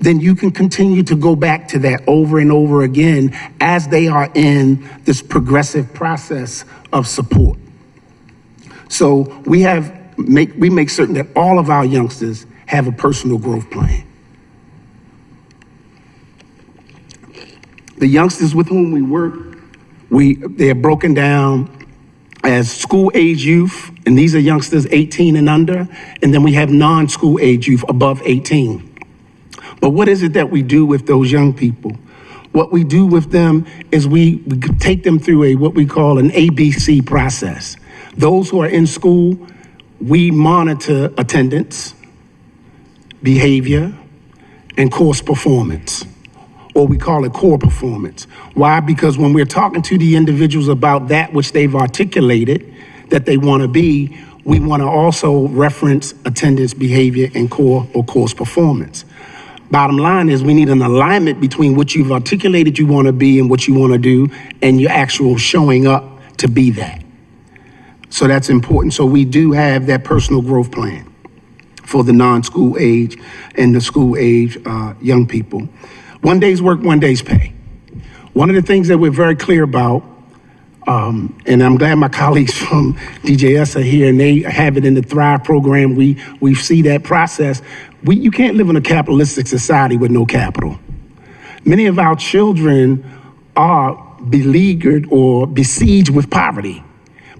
then you can continue to go back to that over and over again as they are in this progressive process of support. So we make certain that all of our youngsters have a personal growth plan. The youngsters with whom we work, they're broken down as school-age youth, and these are youngsters 18 and under, and then we have non-school age youth above 18. But what is it that we do with those young people? What we do with them is we take them through what we call an ABC process. Those who are in school, we monitor attendance, behavior, and course performance, or we call it core performance. Why? Because when we're talking to the individuals about that which they've articulated that they want to be, we want to also reference attendance, behavior, and core or course performance. Bottom line is we need an alignment between what you've articulated you want to be and what you want to do and your actual showing up to be that. So that's important. So we do have that personal growth plan for the non-school age and the school age young people. 1 day's work, 1 day's pay. One of the things that we're very clear about, and I'm glad my colleagues from DJS are here and they have it in the Thrive program. We see that process. You can't live in a capitalistic society with no capital. Many of our children are beleaguered or besieged with poverty.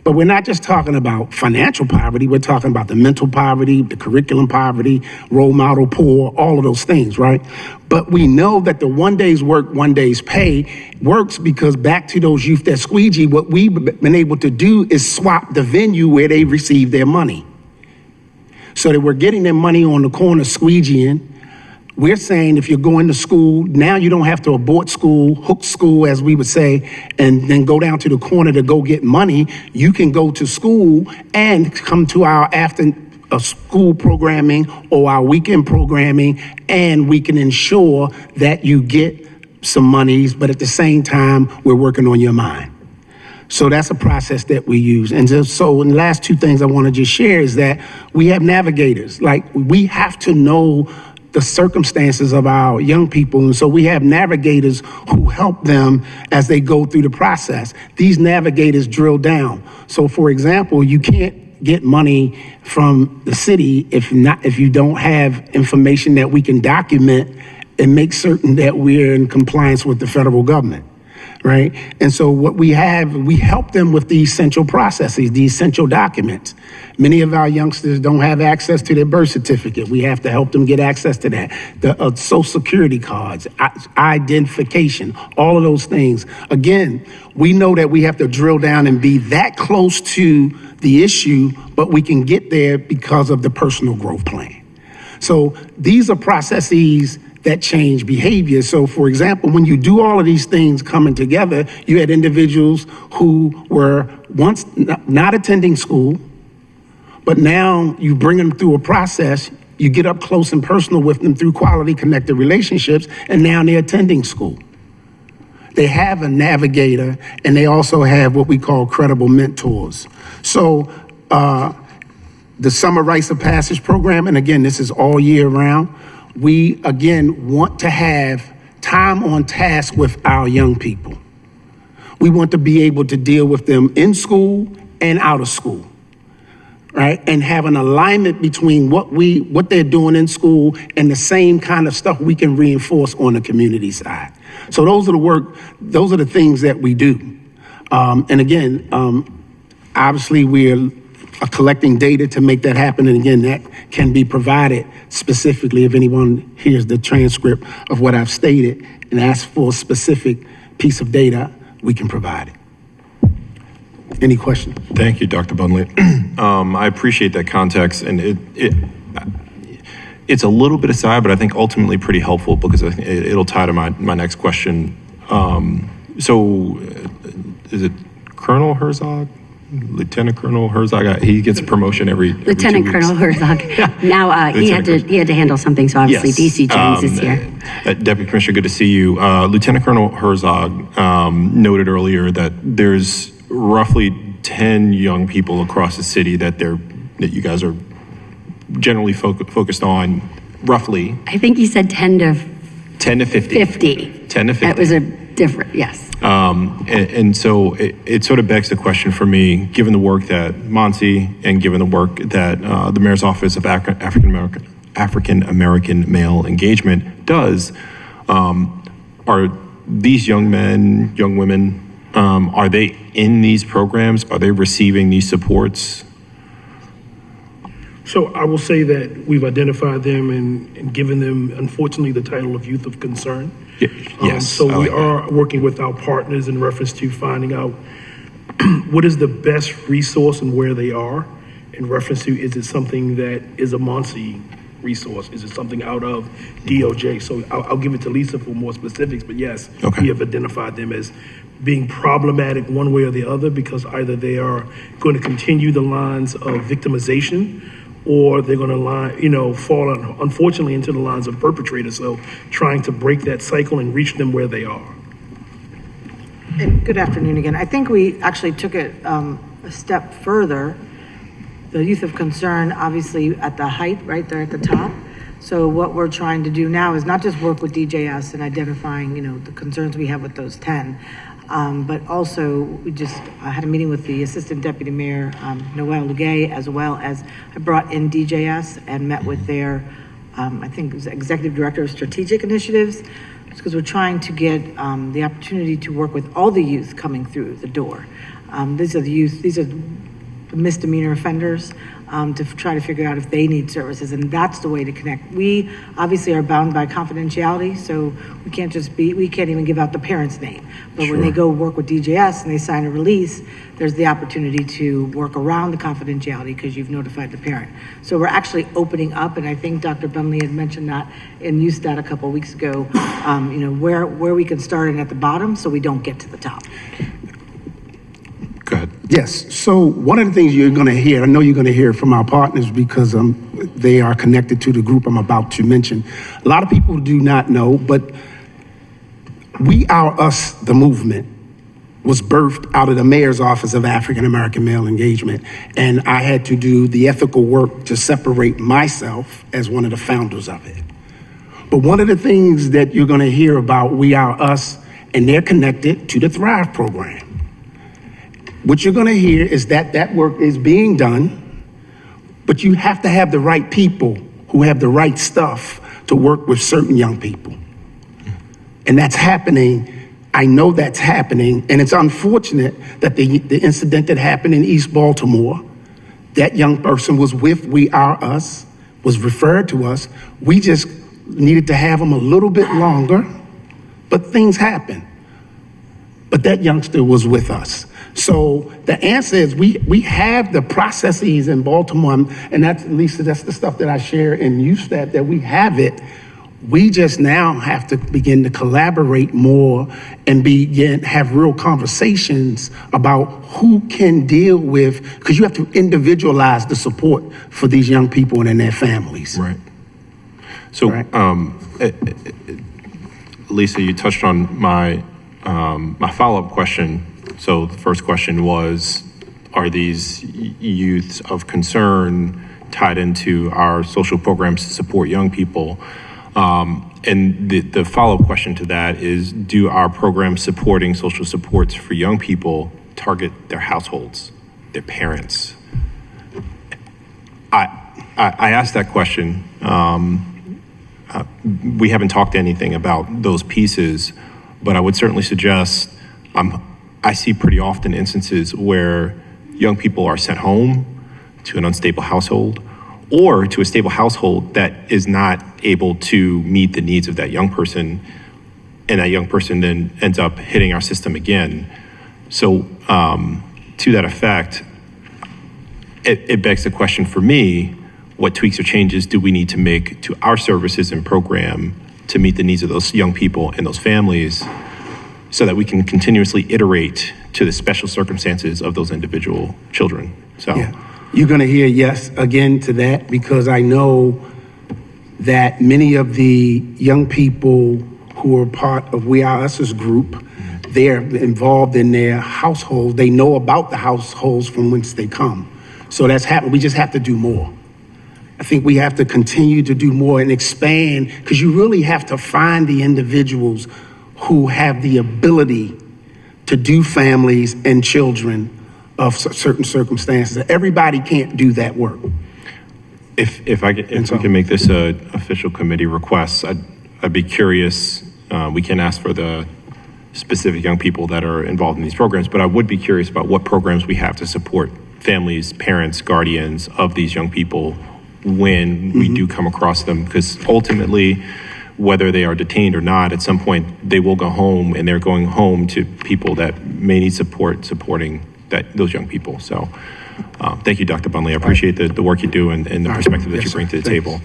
But we're not just talking about financial poverty, we're talking about the mental poverty, the curriculum poverty, role model poor, all of those things, right? But we know that the 1 day's work, 1 day's pay works because back to those youth that squeegee, what we've been able to do is swap the venue where they receive their money. So that we're getting their money on the corner squeegeeing. We're saying if you're going to school, now you don't have to abort school, hook school, as we would say, and then go down to the corner to go get money. You can go to school and come to our after school programming or our weekend programming, and we can ensure that you get some monies, but at the same time, we're working on your mind. So that's a process that we use. And so in the last two things I want to just share is that we have navigators. Like, we have to know the circumstances of our young people. And so we have navigators who help them as they go through the process. These navigators drill down. So for example, you can't get money from the city if you don't have information that we can document and make certain that we're in compliance with the federal government. Right? And so what we help them with these central processes, these central documents. Many of our youngsters don't have access to their birth certificate. We have to help them get access to that. The social security cards, identification, all of those things. Again, we know that we have to drill down and be that close to the issue, but we can get there because of the personal growth plan. So these are processes that change behavior. So for example, when you do all of these things coming together, you had individuals who were once not attending school, but now you bring them through a process, you get up close and personal with them through quality connected relationships, and now they're attending school. They have a navigator, and they also have what we call credible mentors. So the Summer Rites of Passage program, and again, this is all year round, we, again, want to have time on task with our young people. We want to be able to deal with them in school and out of school, right? And have an alignment between what they're doing in school and the same kind of stuff we can reinforce on the community side. So those are the things that we do. And again, obviously we're collecting data to make that happen. And again, that can be provided specifically if anyone hears the transcript of what I've stated and asks for a specific piece of data, we can provide it. Any questions? Thank you, Dr. Bunley. I appreciate that context, and it's a little bit aside, but I think ultimately pretty helpful because it'll tie to my next question. Is it Colonel Herzog? Lieutenant Colonel Herzog? He gets a promotion every Lieutenant 2 weeks. Colonel Herzog. Now, he had to handle something, so obviously Yes. DC James is here. Deputy Commissioner, good to see you. Lieutenant Colonel Herzog noted earlier that there's roughly 10 young people across the city that you guys are generally focused on, roughly. I think he said 10 to 50. 50. 10 to 50. That was a different, yes. And so it sort of begs the question for me, given the work that Monty and given the work that the Mayor's Office of African American Male Engagement does, are these young men, young women, are they in these programs? Are they receiving these supports? So I will say that we've identified them and given them, unfortunately, the title of Youth of Concern. Yes. So I we like that. are working with our partners in reference to finding out what is the best resource and where they are in reference to, is it something that is a Muncie resource? Is it something out of DOJ? So I'll give it to Lisa for more specifics, but yes, Okay. we have identified them as being problematic one way or the other because either they are going to continue the lines of victimization or they're going to fall unfortunately into the lines of perpetrators. So trying to break that cycle and reach them where they are. And good afternoon again. I think we actually took it a step further. The Youth of Concern, obviously at the height, right there at the top. So what we're trying to do now is not just work with DJS and identifying, the concerns we have with those 10, but also I had a meeting with the Assistant Deputy Mayor, Noel Lugay, as well as I brought in DJS and met with their, I think it was Executive Director of Strategic Initiatives, because we're trying to get the opportunity to work with all the youth coming through the door. These are the misdemeanor offenders, to try to figure out if they need services, and that's the way to connect. We obviously are bound by confidentiality, so we can't even give out the parent's name. But when they go work with DJS and they sign a release, there's the opportunity to work around the confidentiality because you've notified the parent. So we're actually opening up, and I think Dr. Bunley had mentioned that in USTAT a couple of weeks ago, where we can start and at the bottom so we don't get to the top. Go ahead. Yes, so one of the things you're going to hear, I know you're going to hear from our partners because they are connected to the group I'm about to mention. A lot of people do not know, but We Are Us, the movement, was birthed out of the Mayor's Office of African American Male Engagement, and I had to do the ethical work to separate myself as one of the founders of it. But one of the things that you're going to hear about We Are Us, and they're connected to the Thrive program. What you're going to hear is that work is being done, but you have to have the right people who have the right stuff to work with certain young people. And that's happening. I know that's happening, and it's unfortunate that the incident that happened in East Baltimore, that young person was with We Are Us, was referred to us. We just needed to have them a little bit longer, but things happen. But that youngster was with us. So the answer is we have the processes in Baltimore, and that's, Lisa, that's the stuff that I share in USTAT, that we have it. We just now have to begin to collaborate more and have real conversations about who can deal with, because you have to individualize the support for these young people and their families. Right. So, Right. Lisa, you touched on my follow-up question. So the first question was, are these youths of concern tied into our social programs to support young people? And the follow-up question to that is, do our programs supporting social supports for young people target their households, their parents? I asked that question. We haven't talked anything about those pieces, but I would certainly suggest, I see pretty often instances where young people are sent home to an unstable household, or to a stable household that is not able to meet the needs of that young person, and that young person then ends up hitting our system again. So to that effect, it begs the question for me, what tweaks or changes do we need to make to our services and program to meet the needs of those young people and those families so that we can continuously iterate to the special circumstances of those individual children? So you're going to hear yes again to that, because I know that many of the young people who are part of We Are Us's group, they're involved in their household. They know about the households from whence they come. So that's happening. We just have to do more. I think we have to continue to do more and expand, because you really have to find the individuals who have the ability to do families and children of certain circumstances. Everybody can't do that work. If we can make this an official committee request, I'd be curious. We can ask for the specific young people that are involved in these programs, but I would be curious about what programs we have to support families, parents, guardians of these young people when we do come across them, because ultimately, whether they are detained or not, at some point they will go home, and they're going home to people that may need supporting those young people. So thank you, Dr. Bunley. I appreciate the work you do and the perspective that you bring to the table.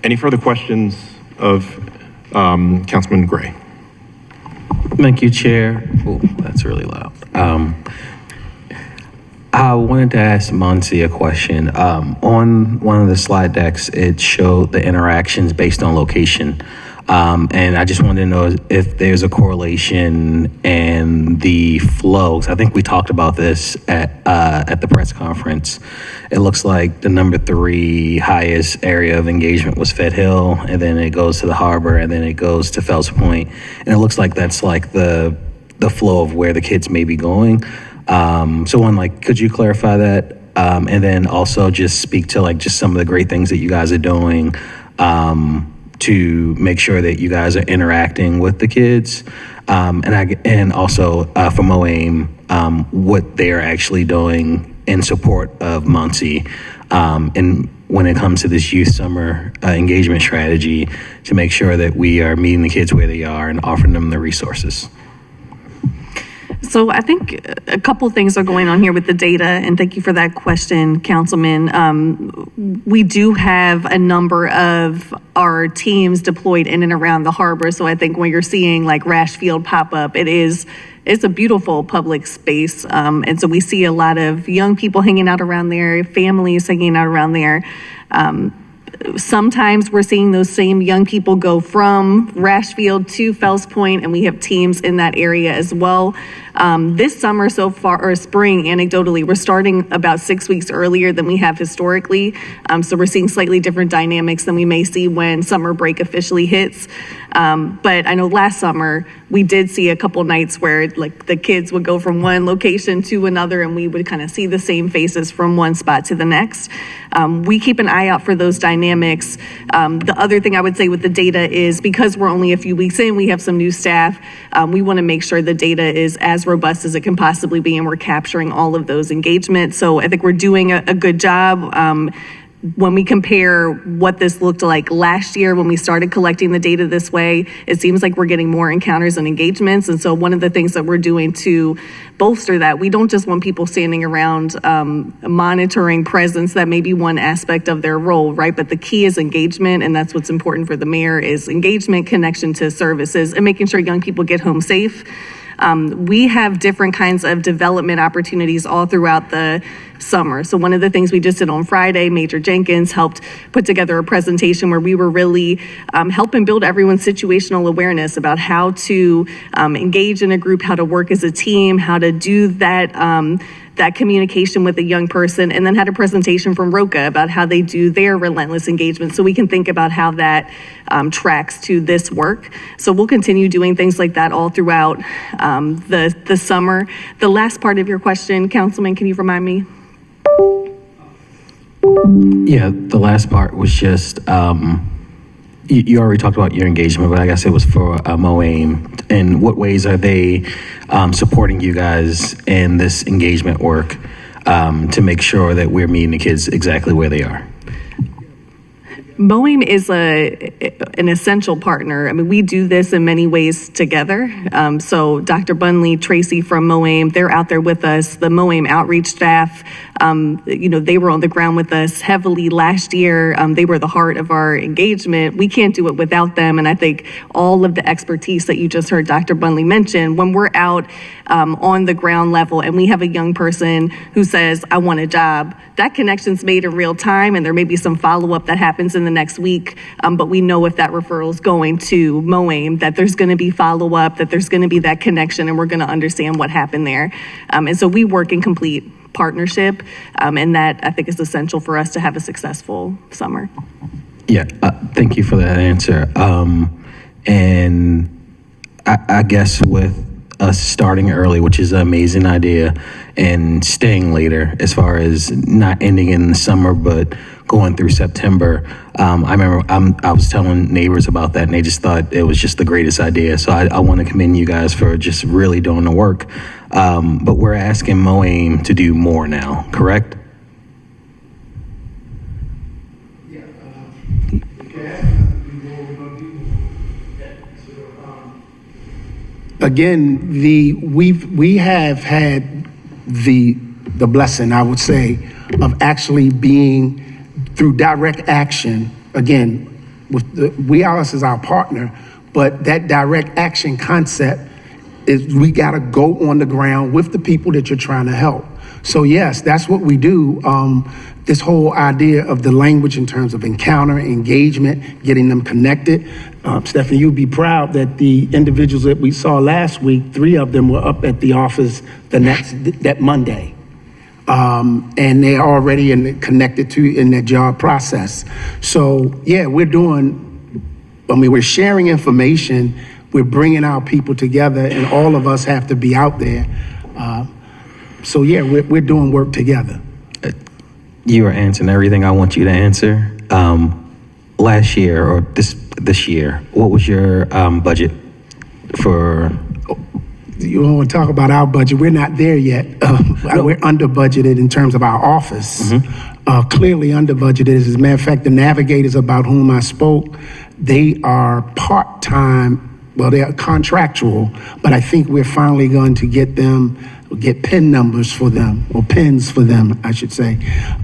Any further questions of Councilman Gray? Thank you, Chair. Oh, that's really loud. I wanted to ask Monsi a question. On one of the slide decks, it showed the interactions based on location. And I just wanted to know if there's a correlation in the flows. I think we talked about this at the press conference. It looks like the number 3 highest area of engagement was Fed Hill, and then it goes to the harbor, and then it goes to Fells Point. And it looks like that's like the flow of where the kids may be going. So could you clarify that? And then also just speak to just some of the great things that you guys are doing to make sure that you guys are interacting with the kids, and also for MOAIM, what they're actually doing in support of Muncie, and when it comes to this youth summer engagement strategy, to make sure that we are meeting the kids where they are and offering them the resources. So I think a couple things are going on here with the data, and thank you for that question, Councilman. We do have a number of our teams deployed in and around the harbor, so I think when you're seeing like Rash Field pop up, it's a beautiful public space, and so we see a lot of young people hanging out around there, families hanging out around there. Sometimes we're seeing those same young people go from Rash Field to Fells Point, and we have teams in that area as well. This summer so far, or spring, anecdotally, we're starting about 6 weeks earlier than we have historically. So we're seeing slightly different dynamics than we may see when summer break officially hits. But I know last summer, we did see a couple nights where the kids would go from one location to another, and we would kind of see the same faces from one spot to the next. We keep an eye out for those dynamics. The other thing I would say with the data is, because we're only a few weeks in, we have some new staff. We want to make sure the data is as robust as it can possibly be, and we're capturing all of those engagements. So I think we're doing a good job. When we compare what this looked like last year when we started collecting the data this way, it seems like we're getting more encounters and engagements. And so one of the things that we're doing to bolster that, we don't just want people standing around monitoring presence. That may be one aspect of their role, right? But the key is engagement, and that's what's important for the mayor, is engagement, connection to services, and making sure young people get home safe. We have different kinds of development opportunities all throughout the summer. So one of the things we just did on Friday, Major Jenkins helped put together a presentation where we were really helping build everyone's situational awareness about how to engage in a group, how to work as a team, how to do that that communication with a young person, and then had a presentation from Roca about how they do their relentless engagement, so we can think about how that tracks to this work. So we'll continue doing things like that all throughout the summer. The last part of your question, Councilman, can you remind me? Yeah, the last part was just, you already talked about your engagement, but I guess it was for MOAIM. And what ways are they supporting you guys in this engagement work to make sure that we're meeting the kids exactly where they are? MOAIM is an essential partner. I mean, we do this in many ways together. So Dr. Bunley, Tracy from MOAIM, they're out there with us. The MOAIM outreach staff, they were on the ground with us heavily last year. They were the heart of our engagement. We can't do it without them. And I think all of the expertise that you just heard Dr. Bunley mention, when we're out on the ground level and we have a young person who says, I want a job, that connection's made in real time, and there may be some follow-up that happens in the next week, but we know if that referral is going to MOAIM, that there's going to be follow-up, that there's going to be that connection, and we're going to understand what happened there. And so we work in complete partnership, and that I think is essential for us to have a successful summer. Yeah, thank you for that answer. And I guess with us starting early, which is an amazing idea, and staying later as far as not ending in the summer, but going through September. I remember I was telling neighbors about that, and they just thought it was just the greatest idea. So I want to commend you guys for just really doing the work. But we're asking MOAIM to do more now, correct? Again, we have had the blessing, I would say, of actually being through direct action. Again, with WeAllis is our partner, but that direct action concept is we got to go on the ground with the people that you're trying to help. So yes, that's what we do. This whole idea of the language in terms of encounter, engagement, getting them connected. Stephanie, you'd be proud that the individuals that we saw last week, 3 of them were up at the office that Monday. And they're already connected in that job process. So yeah, we're sharing information, we're bringing our people together, and all of us have to be out there. So yeah, we're doing work together. You are answering everything I want you to answer. Last year or this year, what was your budget for? You don't want to talk about our budget. We're not there yet. We're under budgeted in terms of our office. Clearly under budgeted. As a matter of fact, the navigators about whom I spoke, they are part-time. Well, they are contractual, but I think we're finally going to get PIN numbers for them, or pins for them, I should say.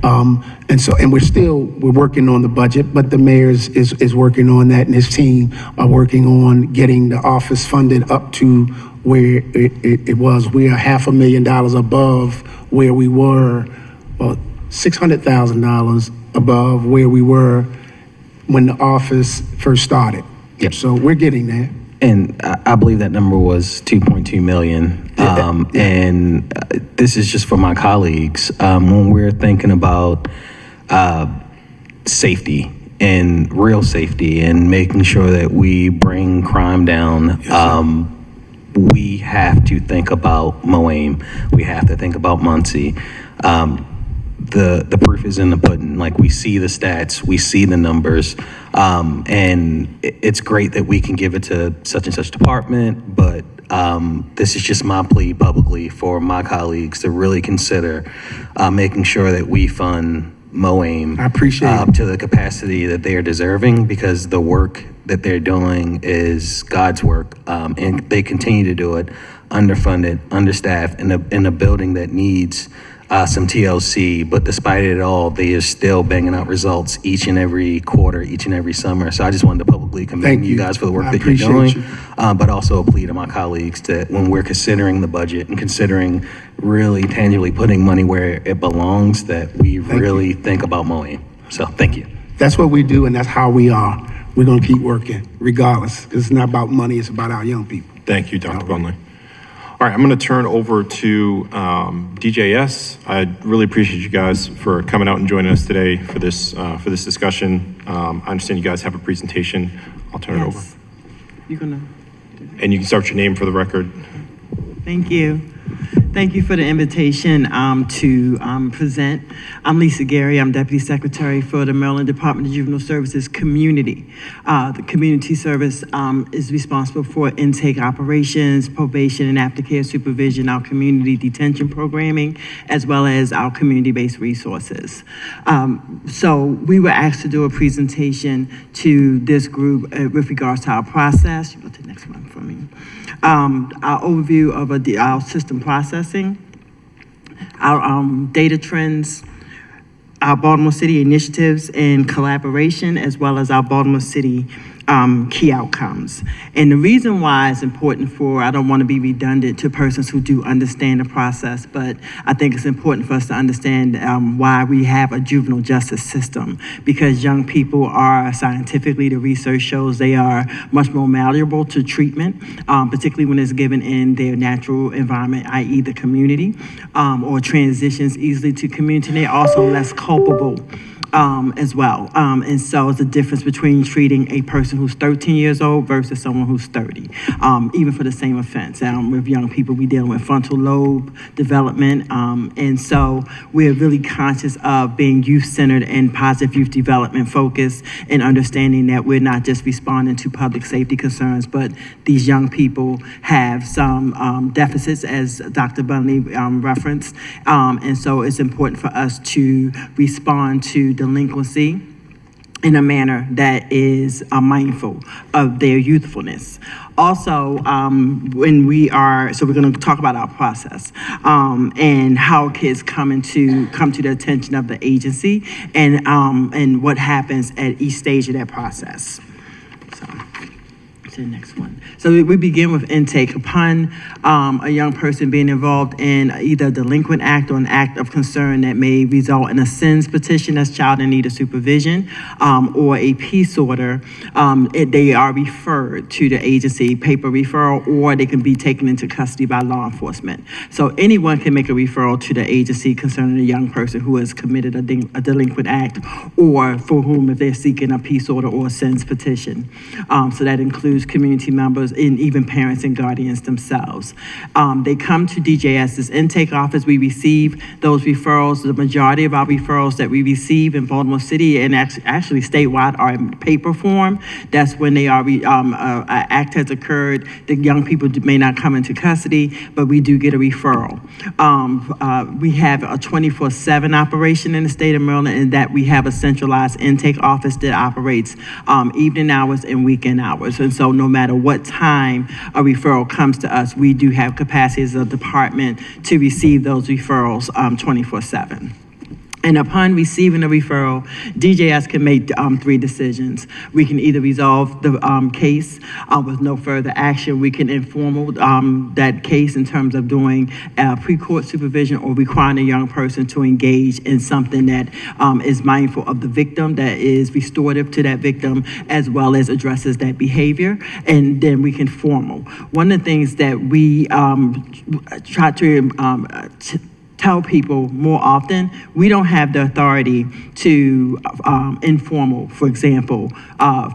And we're working on the budget, but the mayor is working on that, and his team are working on getting the office funded up to where it was. We are $500,000 above where we were, well, $600,000 above where we were when the office first started. Yep. So we're getting there. And I believe that number was 2.2 million. And this is just for my colleagues. When we're thinking about safety and real safety and making sure that we bring crime down, we have to think about MOAIM. We have to think about Muncie. The proof is in the pudding. Like, we see the stats, we see the numbers, and it's great that we can give it to such and such department, but this is just my plea publicly for my colleagues to really consider making sure that we fund MOAIM I appreciate it. to the capacity that they are deserving, because the work that they're doing is God's work, and they continue to do it underfunded, understaffed, in a building that needs some TLC, but despite it all, they are still banging out results each and every quarter, each and every summer. So I just wanted to publicly commend you guys for the work that you're doing, but also a plea to my colleagues to, when we're considering the budget and considering really tangibly putting money where it belongs, that we really think about MOAIM. So thank you. That's what we do, and that's how we are. We're going to keep working regardless, because it's not about money, it's about our young people. Thank you, Dr. Bunley. All right, I'm going to turn over to DJS. I really appreciate you guys for coming out and joining us today for this discussion. I understand you guys have a presentation. I'll turn it over. You're gonna. And you can start your name for the record. Thank you. Thank you for the invitation to present. I'm Lisa Gary. I'm Deputy Secretary for the Maryland Department of Juvenile Services Community. The community service is responsible for intake operations, probation and aftercare supervision, our community detention programming, as well as our community-based resources. So we were asked to do a presentation to this group with regards to our process. You go to the next one for me. Our overview of our system processing, our data trends, our Baltimore City initiatives and collaboration, as well as our Baltimore City key outcomes. And the reason why it's important I don't want to be redundant to persons who do understand the process, but I think it's important for us to understand why we have a juvenile justice system, because young people are, scientifically, the research shows they are much more malleable to treatment, particularly when it's given in their natural environment, i.e. the community, or transitions easily to community. And they're also less culpable as well. And so it's a difference between treating a person who's 13 years old versus someone who's 30, even for the same offense. With young people, we deal with frontal lobe development. And so we're really conscious of being youth-centered and positive youth development focused, and understanding that we're not just responding to public safety concerns, but these young people have some deficits, as Dr. Bunley referenced. And so it's important for us to respond to delinquency in a manner that is mindful of their youthfulness. Also, when so we're going to talk about our process and how kids come to the attention of the agency, and what happens at each stage of that process. So, to the next one. So we begin with intake. Upon a young person being involved in either a delinquent act or an act of concern that may result in a SINS petition, that's child in need of supervision, or a peace order, they are referred to the agency, paper referral, or they can be taken into custody by law enforcement. So anyone can make a referral to the agency concerning a young person who has committed a delinquent act, or for whom if they're seeking a peace order or a SINS petition. So that includes community members and even parents and guardians themselves. They come to DJS's intake office. We receive those referrals. The majority of our referrals that we receive in Baltimore City and actually statewide are in paper form. That's when they are an act has occurred. The young people may not come into custody, but we do get a referral. We have a 24/7 operation in the state of Maryland, and that we have a centralized intake office that operates evening hours and weekend hours. And so no matter what time a referral comes to us, we do have capacity as a department to receive those referrals 24/7. And upon receiving a referral, DJS can make 3 decisions. We can either resolve the case with no further action. We can informal that case in terms of doing pre-court supervision, or requiring a young person to engage in something that is mindful of the victim, that is restorative to that victim, as well as addresses that behavior. And then we can formal. One of the things that we try to tell people more often, we don't have the authority to informal, for example,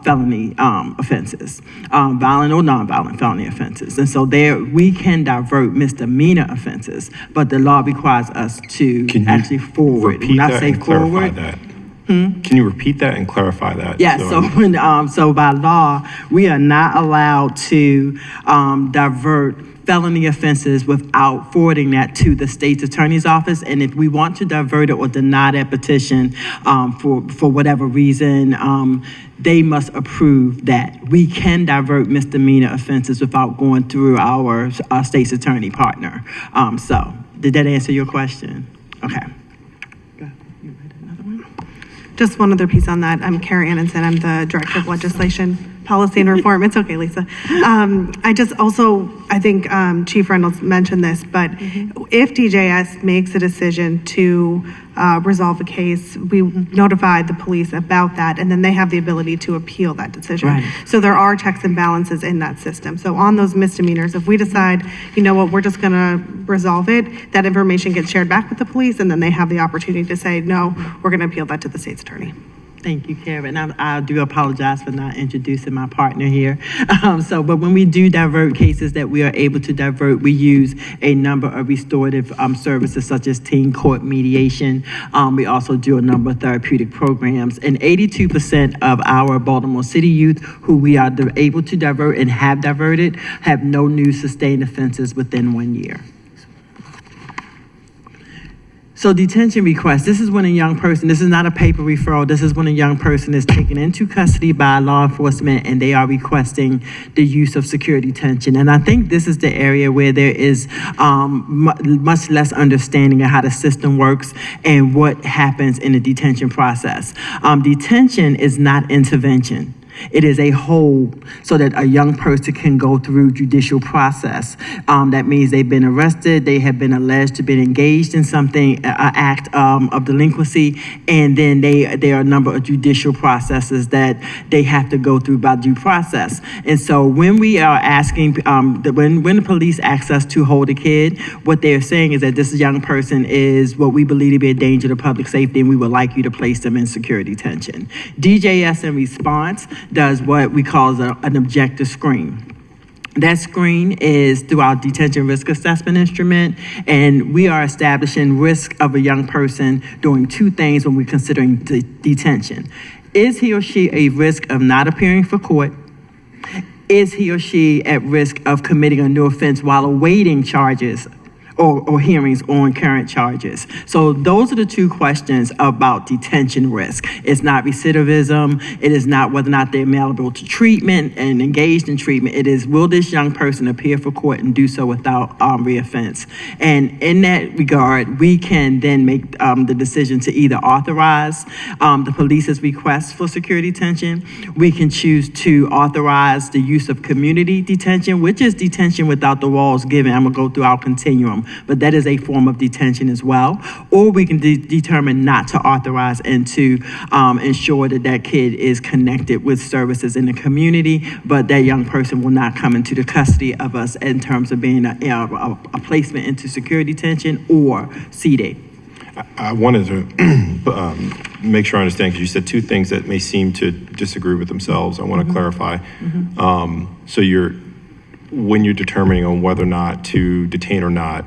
felony offenses, violent or nonviolent felony offenses. And so there we can divert misdemeanor offenses, but the law requires us to actually forward. Repeat When I that say and clarify forward, that. Can you repeat that and clarify that? yeah, so by law, we are not allowed to divert felony offenses without forwarding that to the state's attorney's office. And if we want to divert it or deny that petition for whatever reason, they must approve that. We can divert misdemeanor offenses without going through our state's attorney partner. So did that answer your question? Okay. Just one other piece on that. I'm Carrie Annenson. I'm the Director of Legislation, Policy and Reform. It's okay, Lisa. I think Chief Reynolds mentioned this, but if DJS makes a decision to resolve a case, we notify the police about that, and then they have the ability to appeal that decision. Right. So there are checks and balances in that system. So on those misdemeanors, if we decide, you know what, we're just gonna resolve it, that information gets shared back with the police, and then they have the opportunity to say, no, we're gonna appeal that to the state's attorney. Thank you, Karen. I do apologize for not introducing my partner here. But when we do divert cases that we are able to divert, we use a number of restorative services such as teen court mediation. We also do a number of therapeutic programs. And 82% of our Baltimore City youth who we are able to divert and have diverted have no new sustained offenses within 1 year. So detention request, this is when a young person, this is not a paper referral, this is when a young person is taken into custody by law enforcement and they are requesting the use of security detention. And I think this is the area where there is much less understanding of how the system works and what happens in the detention process. Detention is not intervention. It is a hold so that a young person can go through judicial process. That means they've been arrested, they have been alleged to be engaged in something, an act of delinquency, and then there are a number of judicial processes that they have to go through by due process. And so when we are asking, when the police ask us to hold a kid, what they're saying is that this young person is what we believe to be a danger to public safety, and we would like you to place them in security detention. DJS in response does what we call an objective screen. That screen is through our detention risk assessment instrument, and we are establishing risk of a young person doing two things when we're considering detention. Is he or she a risk of not appearing for court? Is he or she at risk of committing a new offense while awaiting charges or hearings on current charges? So those are the two questions about detention risk. It's not recidivism. It is not whether or not they're malleable to treatment and engaged in treatment. It is, will this young person appear for court and do so without reoffense? And in that regard, we can then make the decision to either authorize the police's request for security detention. We can choose to authorize the use of community detention, which is detention without the walls given. I'm gonna go through our continuum, but that is a form of detention as well. Or we can determine not to authorize and to ensure that that kid is connected with services in the community, but that young person will not come into the custody of us in terms of being a placement into security detention or CD. I wanted to make sure I understand, because you said two things that may seem to disagree with themselves. I want to clarify. So when you're determining on whether or not to detain or not,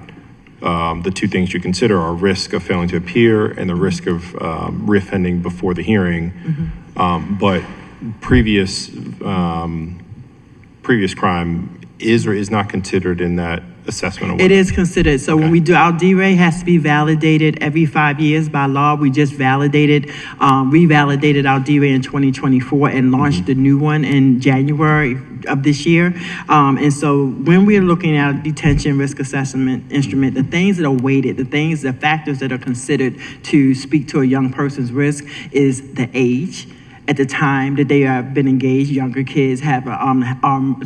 the two things you consider are risk of failing to appear and the risk of reoffending before the hearing. But previous crime is or is not considered in that assessment? It is considered. So when we do, our D-Ray has to be validated every 5 years by law. We just revalidated our D-Ray in 2024 and launched the new one in January of this year. And so when we're looking at a detention risk assessment instrument, the things that are weighted, the factors that are considered to speak to a young person's risk is the age. At the time that they have been engaged, younger kids have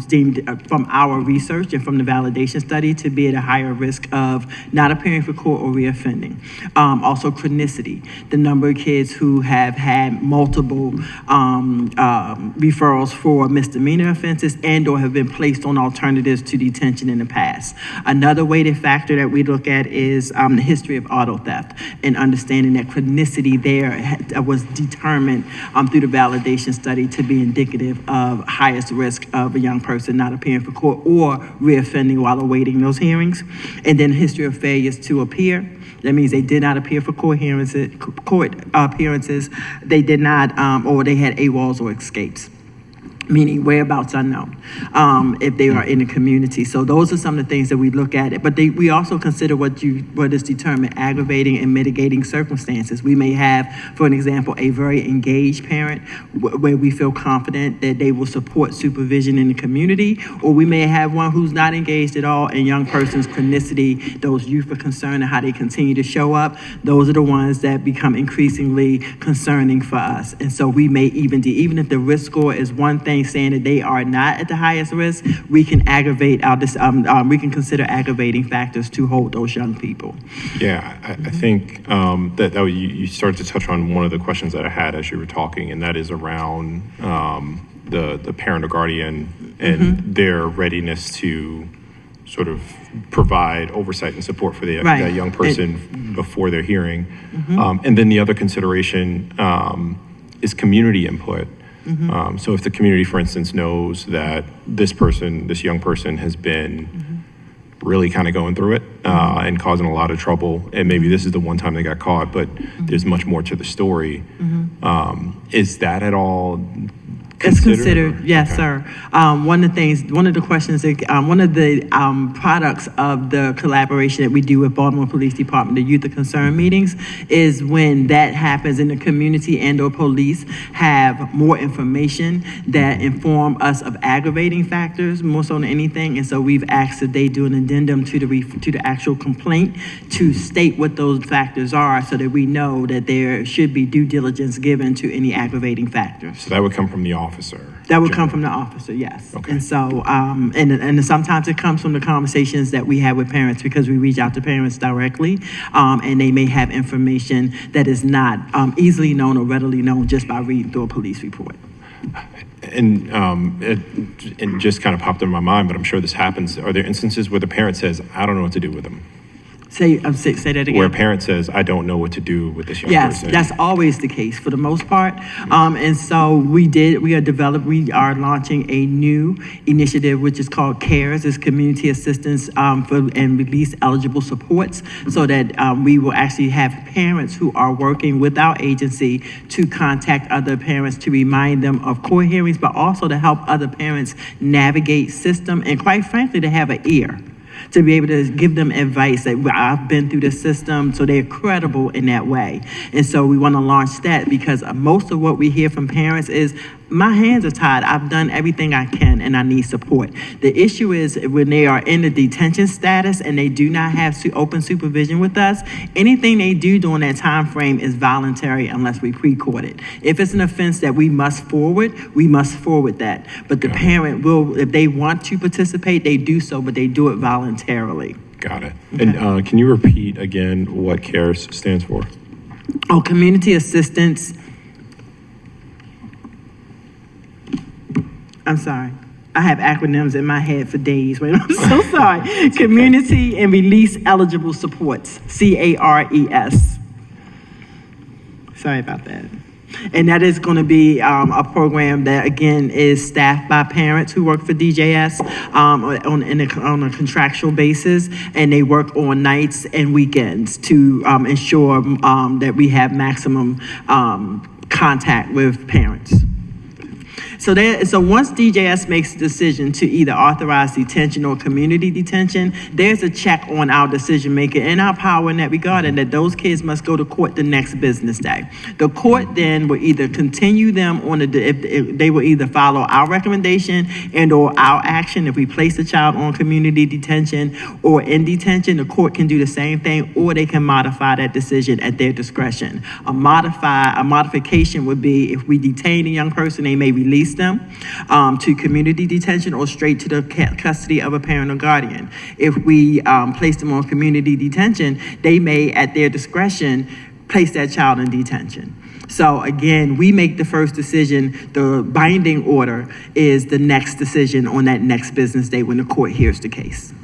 deemed from our research and from the validation study to be at a higher risk of not appearing for court or reoffending. Also chronicity, the number of kids who have had multiple referrals for misdemeanor offenses and or have been placed on alternatives to detention in the past. Another weighted factor that we look at is the history of auto theft and understanding that chronicity there was determined through the validation study to be indicative of highest risk of a young person not appearing for court or reoffending while awaiting those hearings. And then history of failures to appear. That means they did not appear for court appearances. They did not, or they had AWOLs or escapes, meaning whereabouts unknown, if they are in the community. So those are some of the things that we look at. But we also consider what is determined aggravating and mitigating circumstances. We may have, for an example, a very engaged parent where we feel confident that they will support supervision in the community, or we may have one who's not engaged at all, and young person's chronicity, those youth of concern and how they continue to show up, those are the ones that become increasingly concerning for us. And so we may even if the risk score is one thing, saying that they are not at the highest risk, we can we can consider aggravating factors to hold those young people. Yeah, I think that you started to touch on one of the questions that I had as you were talking, and that is around the parent or guardian and their readiness to sort of provide oversight and support for that young person before their hearing. And then the other consideration is community input. So if the community, for instance, knows that this young person has been really kind of going through it and causing a lot of trouble, and maybe this is the one time they got caught, but there's much more to the story. Is that at all It's considered, or- yes, okay. sir. One of the questions, one of the products of the collaboration that we do with Baltimore Police Department, the Youth of Concern meetings, is when that happens in the community and/or police have more information that inform us of aggravating factors more so than anything. And so we've asked that they do an addendum to the actual complaint to state what those factors are so that we know that there should be due diligence given to any aggravating factors. So that would come from the officer. That would come from the officer, yes. Okay. And so, and sometimes it comes from the conversations that we have with parents because we reach out to parents directly, and they may have information that is not easily known or readily known just by reading through a police report. And it just kind of popped in my mind, but I'm sure this happens. Are there instances where the parent says, I don't know what to do with them? Say that again. Where a parent says, I don't know what to do with this young Yes, person? that's always the case for the most part. And so we are launching a new initiative, which is called CARES, it's Community Assistance and Release Eligible Supports, so that we will actually have parents who are working with our agency to contact other parents to remind them of court hearings, but also to help other parents navigate system and quite frankly, to have an ear, to be able to give them advice that I've been through the system, so they're credible in that way. And so we want to launch that because most of what we hear from parents is, my hands are tied. I've done everything I can and I need support. The issue is when they are in the detention status and they do not have open supervision with us, anything they do during that time frame is voluntary unless we pre-court it. If it's an offense that we must forward that. But the parent will, if they want to participate, they do so, but they do it voluntarily. Got it. And can you repeat again what CARES stands for? Oh, Community Assistance. I'm sorry. I have acronyms in my head for days. Wait, I'm so sorry. Community and Release Eligible Supports, CARES. Sorry about that. And that is going to be a program that, again, is staffed by parents who work for DJS on a contractual basis, and they work on nights and weekends to ensure that we have maximum contact with parents. So once DJS makes a decision to either authorize detention or community detention, there's a check on our decision maker and our power in that regard, and that those kids must go to court the next business day. The court then will either continue them on if they will either follow our recommendation and or our action. If we place the child on community detention or in detention, the court can do the same thing, or they can modify that decision at their discretion. A modification would be if we detain a young person, they may release them to community detention or straight to the custody of a parent or guardian. If we place them on community detention, they may, at their discretion, place that child in detention. So again, we make the first decision. The binding order is the next decision on that next business day when the court hears the case.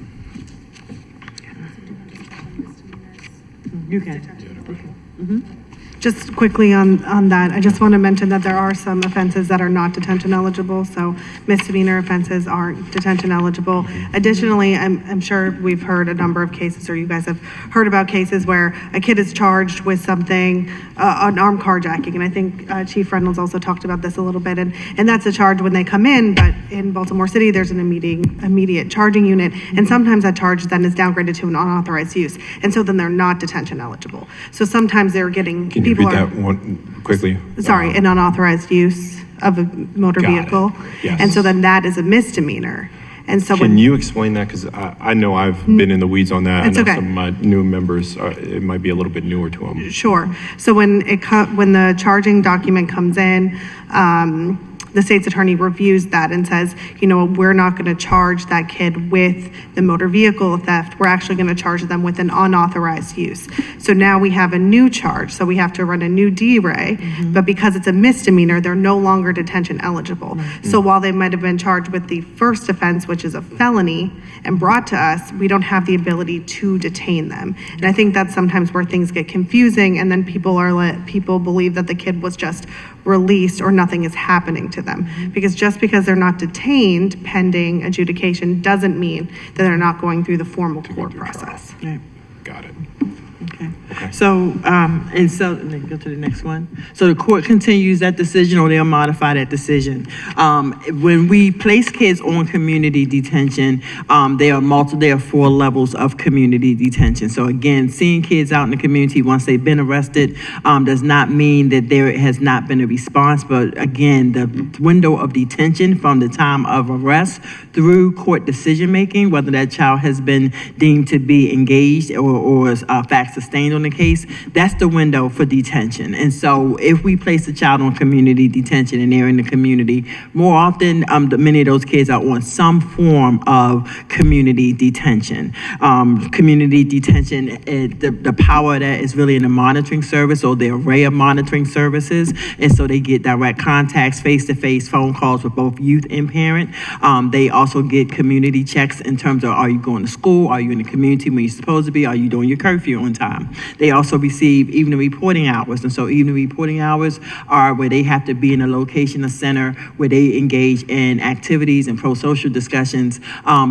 You can. Just quickly on that, I just want to mention that there are some offenses that are not detention eligible, so misdemeanor offenses aren't detention eligible. Additionally, I'm sure we've heard a number of cases, or you guys have heard about cases where a kid is charged with something, an armed carjacking, and I think Chief Reynolds also talked about this a little bit, and that's a charge when they come in, but in Baltimore City, there's an immediate charging unit, and sometimes that charge then is downgraded to an unauthorized use, and so then they're not detention eligible. So sometimes they're getting... Can you repeat that one quickly? Sorry, an unauthorized use of a motor vehicle. Yes. And so then that is a misdemeanor. And so Can you explain that? Because I know I've been in the weeds on that. It's I know okay. some of my new members, it might be a little bit newer to them. Sure. So when the charging document comes in, the state's attorney reviews that and says, we're not going to charge that kid with the motor vehicle theft. We're actually going to charge them with an unauthorized use. So now we have a new charge. So we have to run a new D-Ray, but because it's a misdemeanor, they're no longer detention eligible. So while they might have been charged with the first offense, which is a felony, and brought to us, we don't have the ability to detain them. And I think that's sometimes where things get confusing, and then people believe that the kid was just released or nothing is happening to them. Because just because they're not detained pending adjudication doesn't mean that they're not going through the formal court process. Got it. So, and so, let me go to the next one. So the court continues that decision or they'll modify that decision. When we place kids on community detention, there are 4 levels of community detention. So again, seeing kids out in the community once they've been arrested does not mean that there has not been a response, but again, the window of detention from the time of arrest through court decision-making, whether that child has been deemed to be engaged or facts sustained on the case, that's the window for detention. And so if we place a child on community detention and they're in the community, more often many of those kids are on some form of community detention. Community detention, the power of that is really in the monitoring service or the array of monitoring services. And so they get direct contacts, face-to-face phone calls with both youth and parent. They also get community checks in terms of, are you going to school? Are you in the community when you're supposed to be? Are you doing your curfew on time? They also receive evening reporting hours. And so evening reporting hours are where they have to be in a location, a center, where they engage in activities and pro-social discussions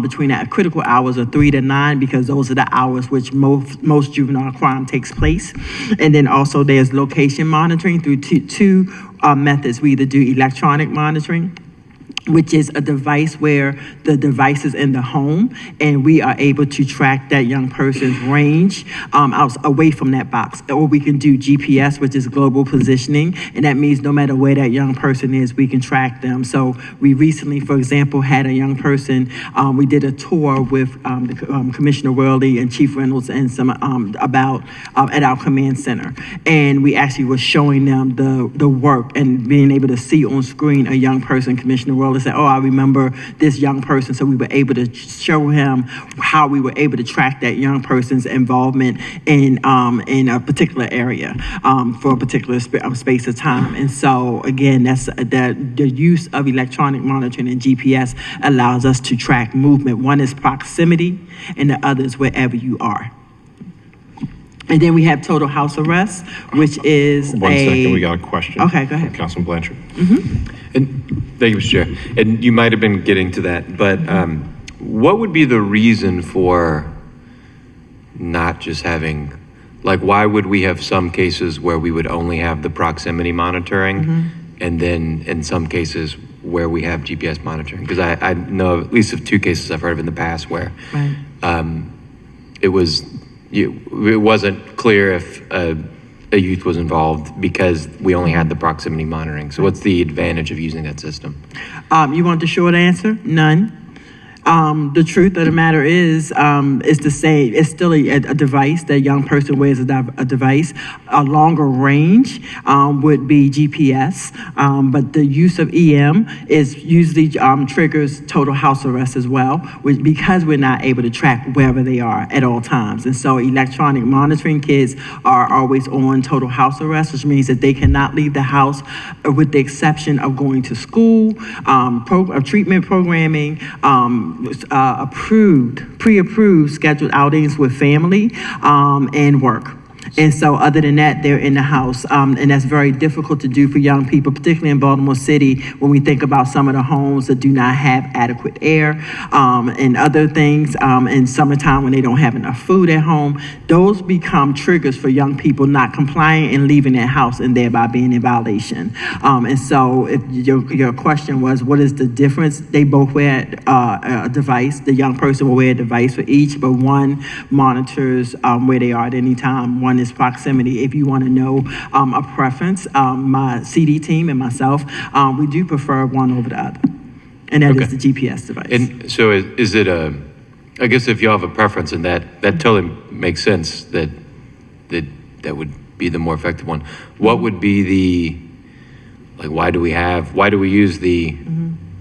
between that critical hours of 3 to 9, because those are the hours which most juvenile crime takes place. And then also there's location monitoring through two methods. We either do electronic monitoring, which is a device where the device is in the home and we are able to track that young person's range away from that box. Or we can do GPS, which is global positioning, and that means no matter where that young person is, we can track them. So we recently, for example, had a young person, we did a tour with Commissioner Worley and Chief Reynolds and some at our command center. And we actually were showing them the work and being able to see on screen a young person. Commissioner Worley said, oh, I remember this young person. So we were able to show him how we were able to track that young person's involvement in a particular area for a particular space of time. And so again, that's the use of electronic monitoring and GPS allows us to track movement. One is proximity and the other is wherever you are. And then we have total house arrest, which is One second, we got a question. Okay, go ahead. Councilman Blanchard. And thank you, Mr. Chair. And you might have been getting to that, but what would be the reason for not just having, like, why would we have some cases where we would only have the proximity monitoring, and then in some cases where we have GPS monitoring? Because I know at least of 2 cases I've heard of in the past where it wasn't clear if a youth was involved because we only had the proximity monitoring. So what's the advantage of using that system? You want the short answer? None. The truth of the matter is the same. It's still a device. That young person wears a device. A longer range would be GPS, but the use of EM is usually triggers total house arrest as well, because we're not able to track wherever they are at all times. And so electronic monitoring, kids are always on total house arrest, which means that they cannot leave the house with the exception of going to school, treatment programming, pre-approved scheduled outings with family, and work. And so other than that, they're in the house. And that's very difficult to do for young people, particularly in Baltimore City, when we think about some of the homes that do not have adequate air and other things. In summertime, when they don't have enough food at home, those become triggers for young people not complying and leaving their house and thereby being in violation. And so if your question was, what is the difference? They both wear a device. The young person will wear a device for each, but one monitors where they are at any time. One is proximity. If you want to know a preference, my CD team and myself, we do prefer one over the other, and that is the GPS device. And so is it I guess if you have a preference, and that totally makes sense, that would be the more effective one. What would be why do we use the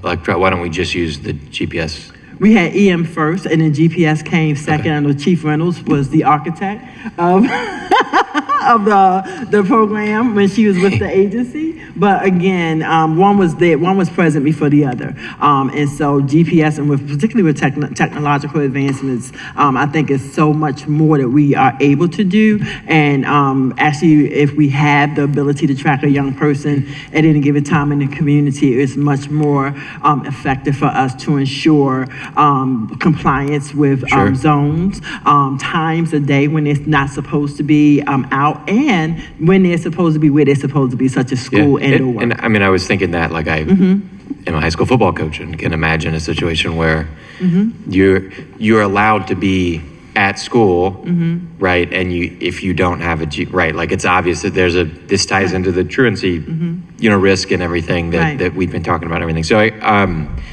why don't we just use the GPS? We had EM first, and then GPS came second. I know Chief Reynolds was the architect of of the program when she was with the agency. But again, one was there, one was present before the other. And so GPS, and particularly with technological advancements, I think it's so much more that we are able to do. And actually, if we have the ability to track a young person at any given time in the community, it's much more effective for us to ensure compliance with zones, times a day when it's not supposed to be out, and when they're supposed to be where they're supposed to be, such as school and or work. And I mean, I was thinking that, like, I am a high school football coach and can imagine a situation where you're allowed to be at school, right? And if you don't have right, like, it's obvious that this ties into the truancy, risk and everything that we've been talking about, everything. So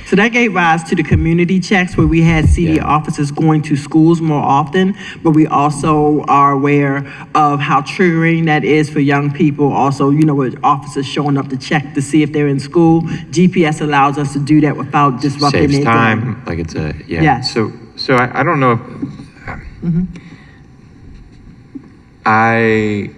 so that gave rise to the community checks, where we had CD officers going to schools more often, but we also are aware of how triggering that is for young people. Also, with officers showing up to check to see if they're in school. GPS allows us to do that without disrupting saves their day. time. Like, it's a Yes. So I don't know if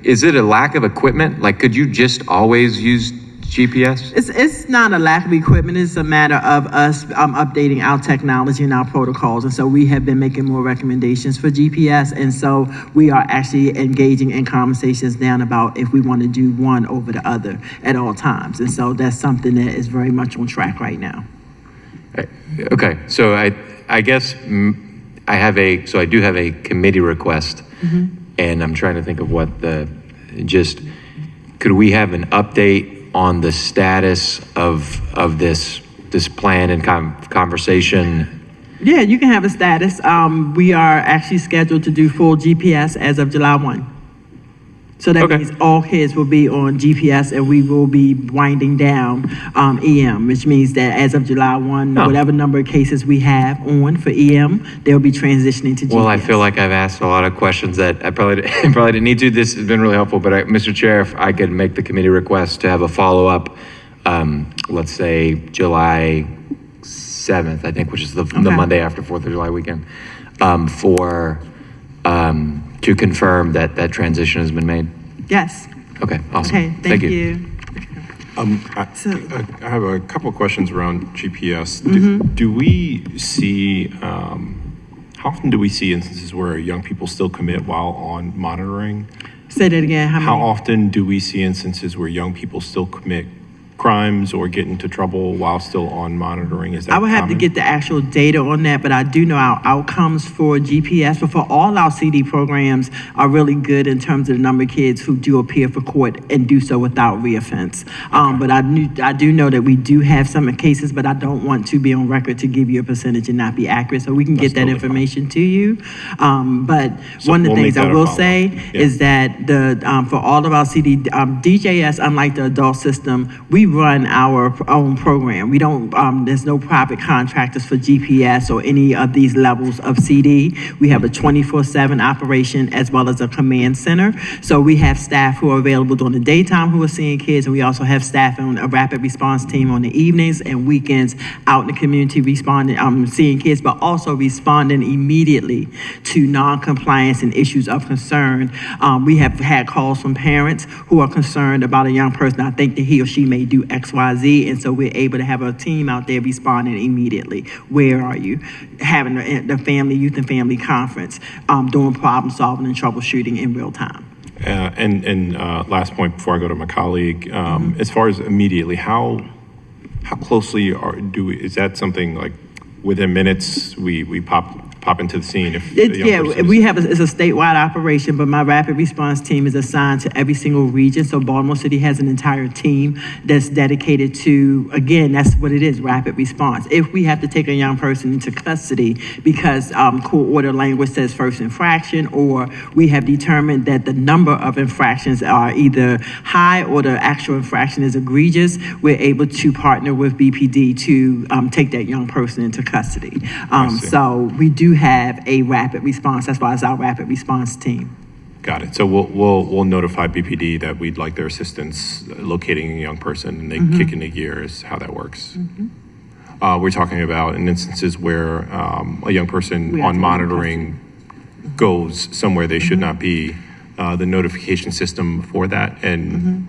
is it a lack of equipment? Like, could you just always use GPS? It's not a lack of equipment. It's a matter of us updating our technology and our protocols. And so we have been making more recommendations for GPS. And so we are actually engaging in conversations now about if we want to do one over the other at all times. And so that's something that is very much on track right now. Okay, so I guess I do have a committee request, and I'm trying to think of what could we have an update on the status of this plan and conversation? Yeah, you can have a status. We are actually scheduled to do full GPS as of July 1. So that means all kids will be on GPS, and we will be winding down EM, which means that as of July 1, whatever number of cases we have on for EM, they'll be transitioning to GPS. Well, I feel like I've asked a lot of questions that I probably didn't need to. This has been really helpful, but Mr. Chair, if I could make the committee request to have a follow-up, let's say July 7th, I think, which is the Monday after 4th of July weekend, to confirm that transition has been made. Yes. Okay, awesome. Okay, thank you. I have a couple of questions around GPS. Do we see, how often do we see instances where young people still commit while on monitoring? Say that again. How often do we see instances where young people still commit crimes or get into trouble while still on monitoring? Is that I would have common? to get the actual data on that, but I do know our outcomes for GPS, but for all our CD programs are really good in terms of the number of kids who do appear for court and do so without reoffense. But I do know that we do have some cases, but I don't want to be on record to give you a percentage and not be accurate, so we can get that information to you. But one of the things I will say is that for all of our CD, DJS, unlike the adult system, we run our own program. We don't, there's no private contractors for GPS or any of these levels of CD. We have a 24/7 operation as well as a command center. So we have staff who are available during the daytime who are seeing kids, and we also have staff on a rapid response team on the evenings and weekends out in the community responding, seeing kids, but also responding immediately to non-compliance and issues of concern. We have had calls from parents who are concerned about a young person. I think that he or she may do X, Y, Z, and so we're able to have a team out there responding immediately. Where are you? Having the family, youth and family conference, doing problem solving and troubleshooting in real time. And last point before I go to my colleague, as far as immediately, how closely is that something like within minutes we pop into the scene? We have it's a statewide operation, but my rapid response team is assigned to every single region. So Baltimore City has an entire team that's dedicated to, again, that's what it is, rapid response. If we have to take a young person into custody because court order language says first infraction, or we have determined that the number of infractions are either high or the actual infraction is egregious, we're able to partner with BPD to take that young person into custody. So we do have a rapid response. That's why it's our rapid response team. Got it. So we'll notify BPD that we'd like their assistance locating a young person, and they kick into gear is how that works. We're talking about in instances where a young person on monitoring goes somewhere they should not be. the notification system for that and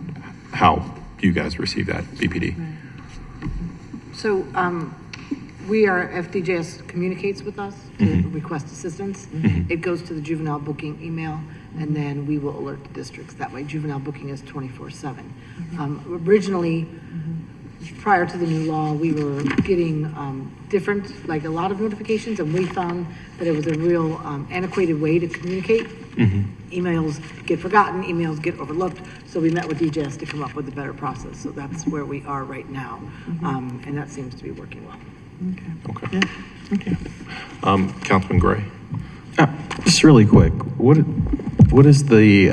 how you guys receive that, BPD. So we are, FDJS communicates with us to request assistance. It goes to the juvenile booking email, and then we will alert the districts. That way juvenile booking is 24/7. Originally, prior to the new law, we were getting different, like a lot of notifications, and we found that it was a real antiquated way to communicate. Emails get forgotten, emails get overlooked, so we met with DJS to come up with a better process. So that's where we are right now, and that seems to be working well. Okay. Councilman Gray. Just really quick, what is the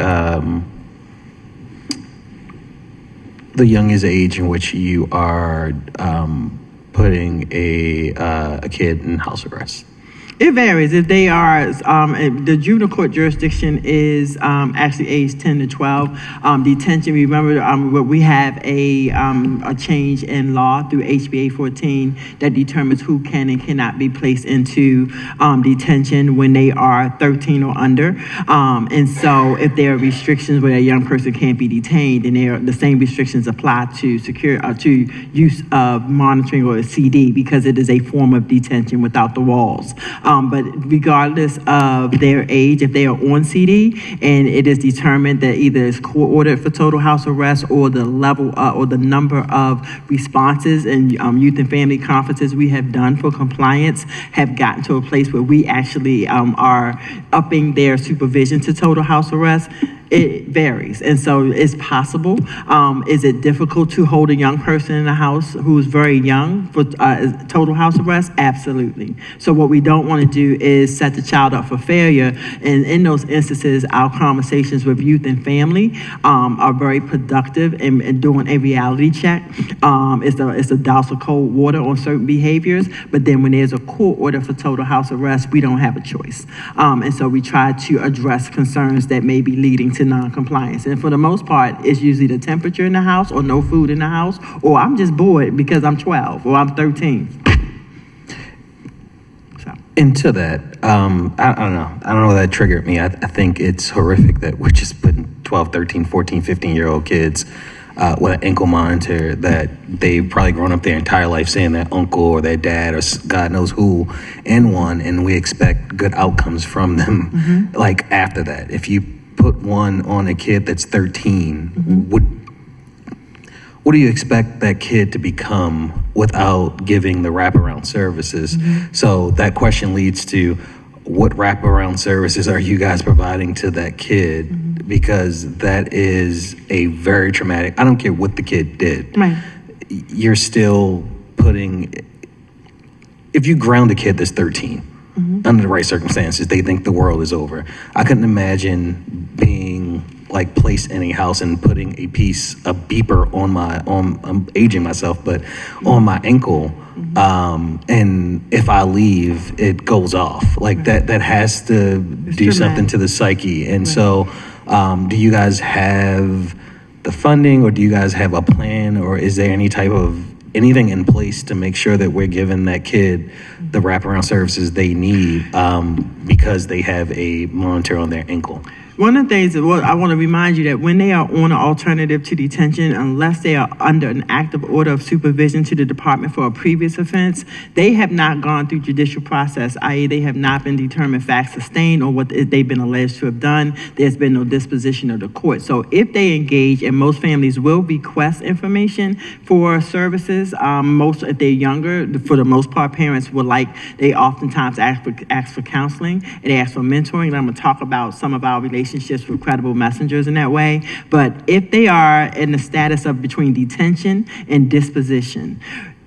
youngest age in which you are putting a kid in house arrest? It varies. If they are, the juvenile court jurisdiction is actually age 10 to 12. Detention, remember, we have a change in law through HBA 14 that determines who can and cannot be placed into detention when they are 13 or under. And so if there are restrictions where a young person can't be detained, then the same restrictions apply to to use of monitoring or a CD, because it is a form of detention without the walls. But regardless of their age, if they are on CD and it is determined that either it's court ordered for total house arrest or the level or the number of responses and youth and family conferences we have done for compliance have gotten to a place where we actually are upping their supervision to total house arrest, it varies. And so it's possible. Is it difficult to hold a young person in a house who is very young for total house arrest? Absolutely. So what we don't want to do is set the child up for failure. And in those instances, our conversations with youth and family are very productive in doing a reality check. It's a douse of cold water on certain behaviors. But then when there's a court order for total house arrest, we don't have a choice. And so we try to address concerns that may be leading to non-compliance. And for the most part, it's usually the temperature in the house or no food in the house, or I'm just bored because I'm 12 or I'm 13. So. Into that, I don't know. I don't know, that triggered me. I think it's horrific that we're just putting 12, 13, 14, 15-year-old kids with an ankle monitor that they've probably grown up their entire life saying their uncle or their dad or God knows who in one, and we expect good outcomes from them like after that. If you put one on a kid that's 13, what do you expect that kid to become without giving the wraparound services? So that question leads to, what wraparound services are you guys providing to that kid? Because that is a very traumatic, I don't care what the kid did. Right. You're still putting, if you ground a kid that's 13, under the right circumstances, they think the world is over. I couldn't imagine being like placed in a house and putting a beeper on I'm aging myself, but on my ankle. And if I leave, it goes off. Like that has to do something to the psyche. And so, do you guys have the funding, or do you guys have a plan, or is there any type of anything in place to make sure that we're giving that kid the wraparound services they need because they have a monitor on their ankle? One of the things that I want to remind you that when they are on an alternative to detention, unless they are under an active order of supervision to the department for a previous offense, they have not gone through judicial process, i.e. they have not been determined fact sustained or what they've been alleged to have done. There's been no disposition of the court. So if they engage, and most families will request information for services, if they're younger, for the most part, parents they oftentimes ask for counseling, and they ask for mentoring. And I'm going to talk about some of our relationships with credible messengers in that way. But if they are in the status of between detention and disposition,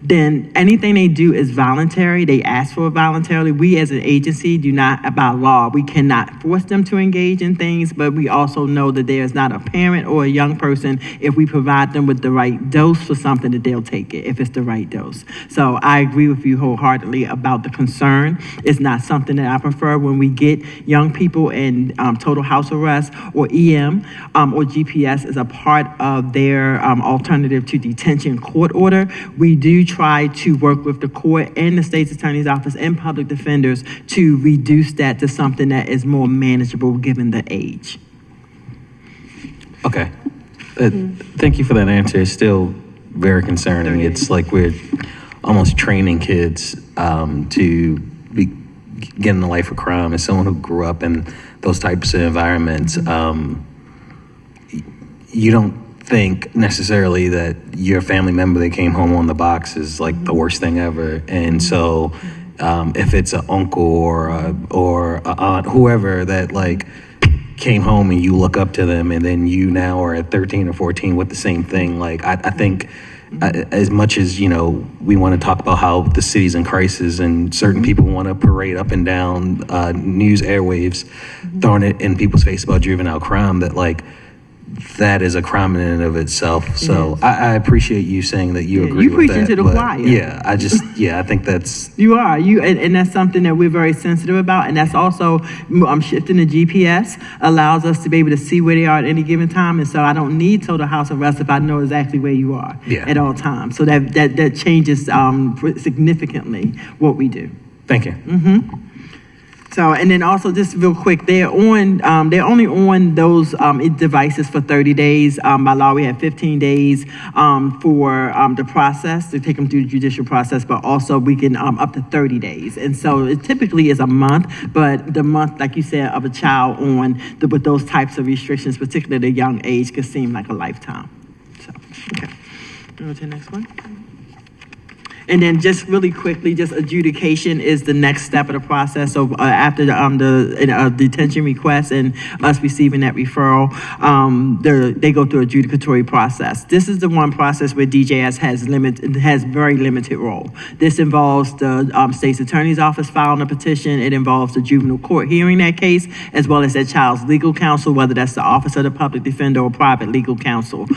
then anything they do is voluntary. They ask for it voluntarily. We as an agency do not, by law, we cannot force them to engage in things, but we also know that there is not a parent or a young person, if we provide them with the right dose for something, that they'll take it if it's the right dose. So I agree with you wholeheartedly about the concern. It's not something that I prefer when we get young people in total house arrest or EM or GPS as a part of their alternative to detention court order. We do try to work with the court and the state's attorney's office and public defenders to reduce that to something that is more manageable given the age. Okay. Thank you for that answer. It's still very concerning. It's like we're almost training kids to be getting the life of crime. As someone who grew up in those types of environments, you don't think necessarily that your family member that came home on the box is like the worst thing ever. And so if it's an uncle or a aunt, whoever that like came home and you look up to them and then you now are at 13 or 14 with the same thing, like I think as much as, you know, we want to talk about how the city's in crisis and certain people want to parade up and down news airwaves, throwing it in people's face about juvenile crime, that like that is a crime in and of itself. So I appreciate you saying that you agree you with that. preaching to the but choir. Yeah, I think that's You are, and that's something that we're very sensitive about, and that's also, shifting the GPS allows us to be able to see where they are at any given time, and so I don't need total house arrest if I know exactly where you are at all times. So that changes significantly what we do. Thank you. So, and then also just real quick, they're only on those devices for 30 days. By law, we have 15 days for the process, to take them through the judicial process, but also we can up to 30 days. And so it typically is a month, but the month, like you said, of a child with those types of restrictions, particularly at a young age, could seem like a lifetime. So, okay. Go to the next one. And then just really quickly, just adjudication is the next step of the process. So after the detention request and us receiving that referral, they go through adjudicatory process. This is the one process where DJS has very limited role. This involves the state's attorney's office filing a petition. It involves the juvenile court hearing that case, as well as that child's legal counsel, whether that's the office of the public defender or private legal counsel,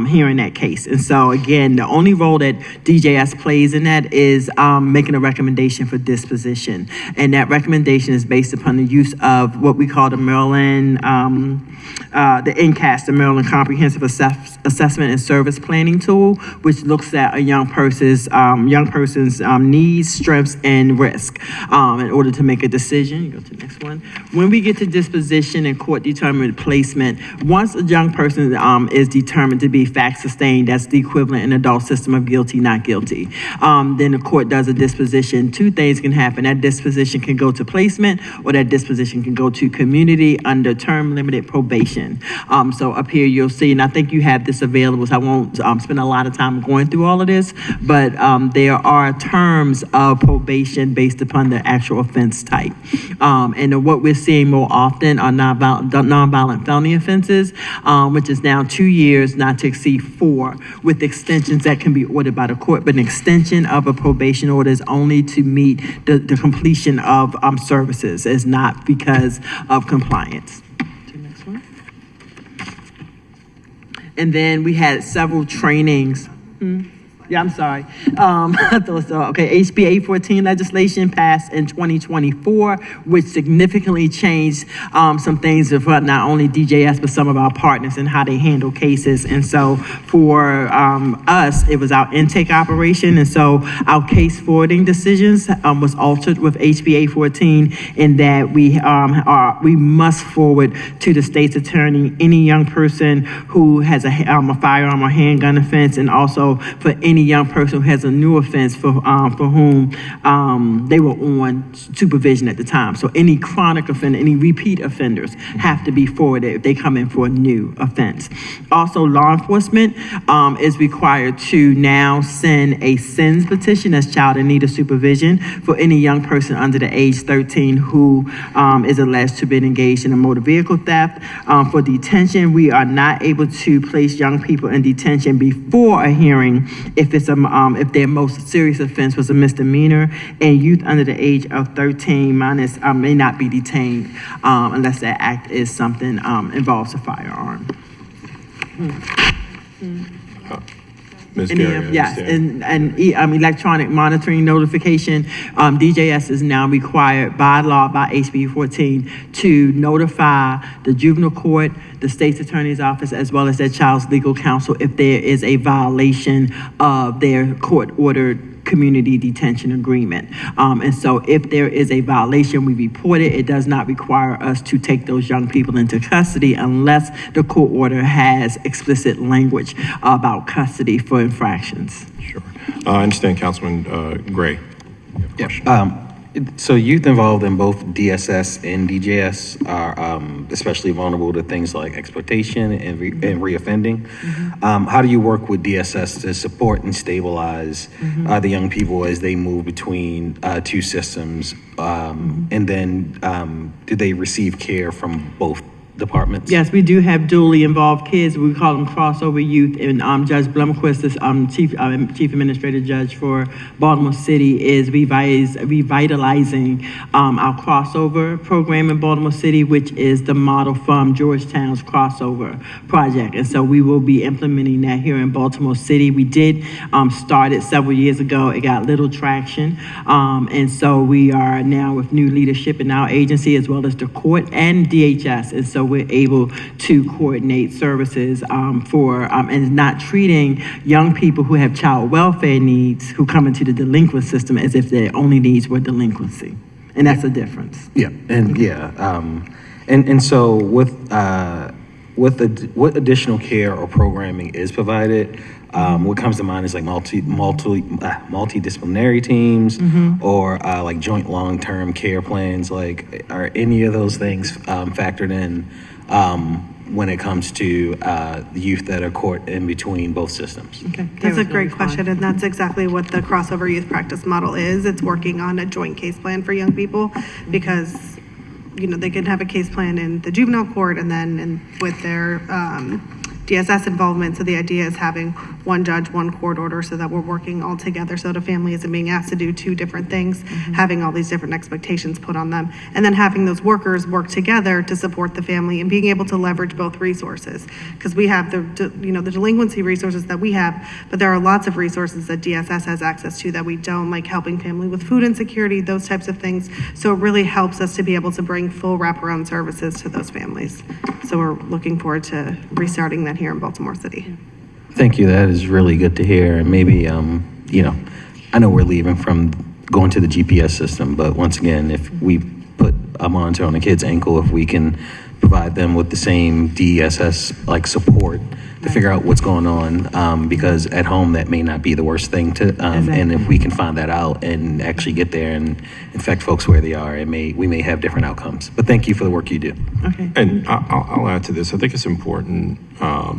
hearing that case. And so again, the only role that DJS plays in that is making a recommendation for disposition. And that recommendation is based upon the use of what we call the Maryland, the NCAS, the Maryland Comprehensive Assessment and Service Planning Tool, which looks at a young person's needs, strengths, and risk in order to make a decision. Go to the next one. When we get to disposition and court-determined placement, once a young person is determined to be fact-sustained, that's the equivalent in the adult system of guilty, not guilty. Then the court does a disposition. Two things can happen. That disposition can go to placement, or that disposition can go to community under term limited probation. So up here you'll see, and I think you have this available, so I won't spend a lot of time going through all of this, but there are terms of probation based upon the actual offense type. And what we're seeing more often are nonviolent felony offenses, which is now 2 years, not to exceed 4, with extensions that can be ordered by the court, but an extension of a probation order is only to meet the completion of services, is not because of compliance. Next one. And then we had several trainings. Yeah, I'm sorry. I thought so. Okay, HB 814 legislation passed in 2024, which significantly changed some things for not only DJS, but some of our partners and how they handle cases. And so for us, it was our intake operation. And so our case forwarding decisions was altered with HB 814 in that we must forward to the state's attorney any young person who has a firearm or handgun offense, and also for any young person who has a new offense for whom they were on supervision at the time. So any chronic offender, any repeat offenders have to be forwarded if they come in for a new offense. Also, law enforcement is required to now send a SINS petition, that's child in need of supervision, for any young person under the age 13 who is alleged to have been engaged in a motor vehicle theft. For detention, we are not able to place young people in detention before a hearing if their most serious offense was a misdemeanor, and youth under the age of 13 minus may not be detained unless that act is something involves a firearm. Ms. And Gary, I yes, understand. and electronic monitoring notification. DJS is now required by law, by HB 14, to notify the juvenile court, the state's attorney's office, as well as their child's legal counsel if there is a violation of their court-ordered community detention agreement. And so if there is a violation, we report it. It does not require us to take those young people into custody unless the court order has explicit language about custody for infractions. Sure. I understand, Councilman Gray. So youth involved in both DSS and DJS are especially vulnerable to things like exploitation and reoffending. How do you work with DSS to support and stabilize the young people as they move between two systems? And then do they receive care from both departments? Yes, we do have dually involved kids. We call them crossover youth. And Judge Blumquist is chief administrative judge for Baltimore City is revitalizing our crossover program in Baltimore City, which is the model from Georgetown's crossover project. And so we will be implementing that here in Baltimore City. We did start it several years ago. It got little traction. And so we are now with new leadership in our agency as well as the court and DHS. And so we're able to coordinate services and not treating young people who have child welfare needs who come into the delinquent system as if their only needs were delinquency. And that's a difference. And so what additional care or programming is provided? What comes to mind is like multidisciplinary teams or like joint long-term care plans. Like, are any of those things factored in when it comes to the youth that are caught in between both systems? Okay. That's a great question, and that's exactly what the crossover youth practice model is. It's working on a joint case plan for young people because, you know, they can have a case plan in the juvenile court and then with their DSS involvement. So the idea is having one judge, one court order so that we're working all together so the family isn't being asked to do two different things, having all these different expectations put on them, and then having those workers work together to support the family and being able to leverage both resources. Because we have the delinquency resources that we have, but there are lots of resources that DSS has access to that we don't, like helping family with food insecurity, those types of things. So it really helps us to be able to bring full wraparound services to those families. So we're looking forward to restarting that here in Baltimore City. Thank you. That is really good to hear. And maybe, I know we're leaving from going to the GPS system, but once again, if we put a monitor on a kid's ankle, if we can provide them with the same DSS like support to figure out what's going on, because at home that may not be the worst thing to, and if we can find that out and actually get there and infect folks where they are, we may have different outcomes. But thank you for the work you do. Okay. And I'll add to this. I think it's important. I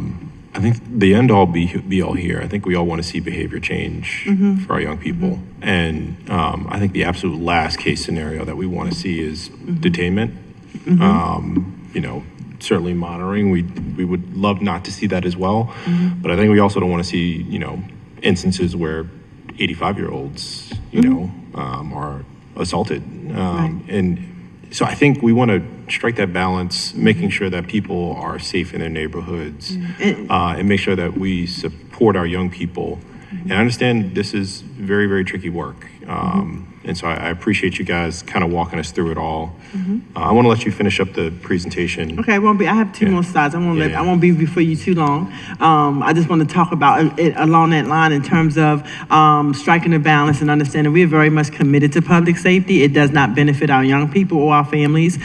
think the end all be all here. I think we all want to see behavior change for our young people. And I think the absolute last case scenario that we want to see is detainment. Certainly monitoring. We would love not to see that as well. But I think we also don't want to see, instances where 85-year-olds, are assaulted. And so I think we want to strike that balance, making sure that people are safe in their neighborhoods and make sure that we support our young people. And I understand this is very, very tricky work. And so I appreciate you guys kind of walking us through it all. I want to let you finish up the presentation. Okay, I have two more slides. I won't be before you too long. I just want to talk about it along that line in terms of striking a balance and understanding we are very much committed to public safety. It does not benefit our young people or our families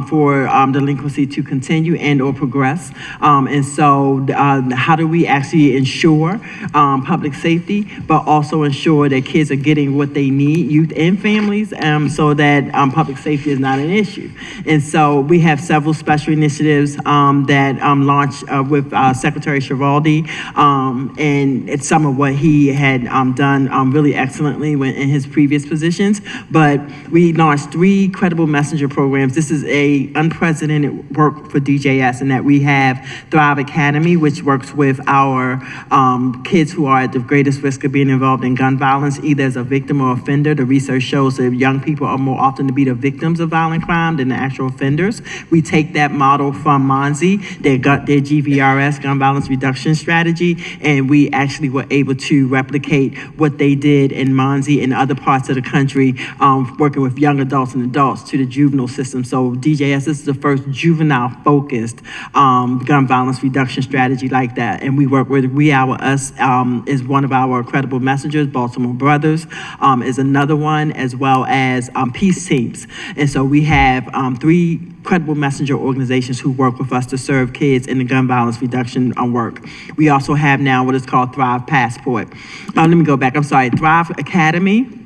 for delinquency to continue and or progress. And so how do we actually ensure public safety, but also ensure that kids are getting what they need, youth and families, so that public safety is not an issue. And so we have several special initiatives that launched with Secretary Schiraldi, and it's some of what he had done really excellently in his previous positions. But we launched 3 credible messenger programs. This is a unprecedented work for DJS in that we have Thrive Academy, which works with our kids who are at the greatest risk of being involved in gun violence, either as a victim or offender. The research research shows that young people are more often to be the victims of violent crime than the actual offenders. We take that model from MONSI, their GVRS, gun violence reduction strategy, and we actually were able to replicate what they did in MONSI and other parts of the country, working with young adults and adults to the juvenile system. So DJS, this is the first juvenile-focused gun violence reduction strategy like that. And we work with We Our Us is one of our credible messengers. Baltimore Brothers is another one, as well as Peace Teams. And so we have 3 credible messenger organizations who work with us to serve kids in the gun violence reduction work. We also have now what is called Thrive Passport. Let me go back. I'm sorry. Thrive Academy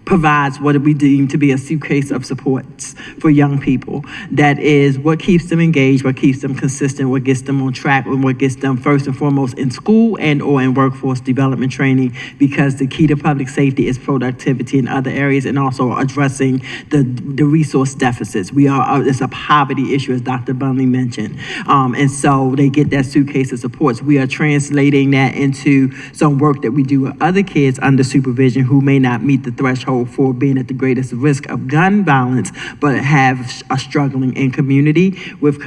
provides what we deem to be a suitcase of supports for young people. That is what keeps them engaged, what keeps them consistent, what gets them on track, and what gets them first and foremost in school and or in workforce development training, because the key to public safety is productivity in other areas and also addressing the resource deficits. It's a poverty issue, as Dr. Bunley mentioned. And so they get that suitcase of supports. We are translating that into some work that we do with other kids under supervision who may not meet the threshold for being at the greatest risk of gun violence, but are struggling in community with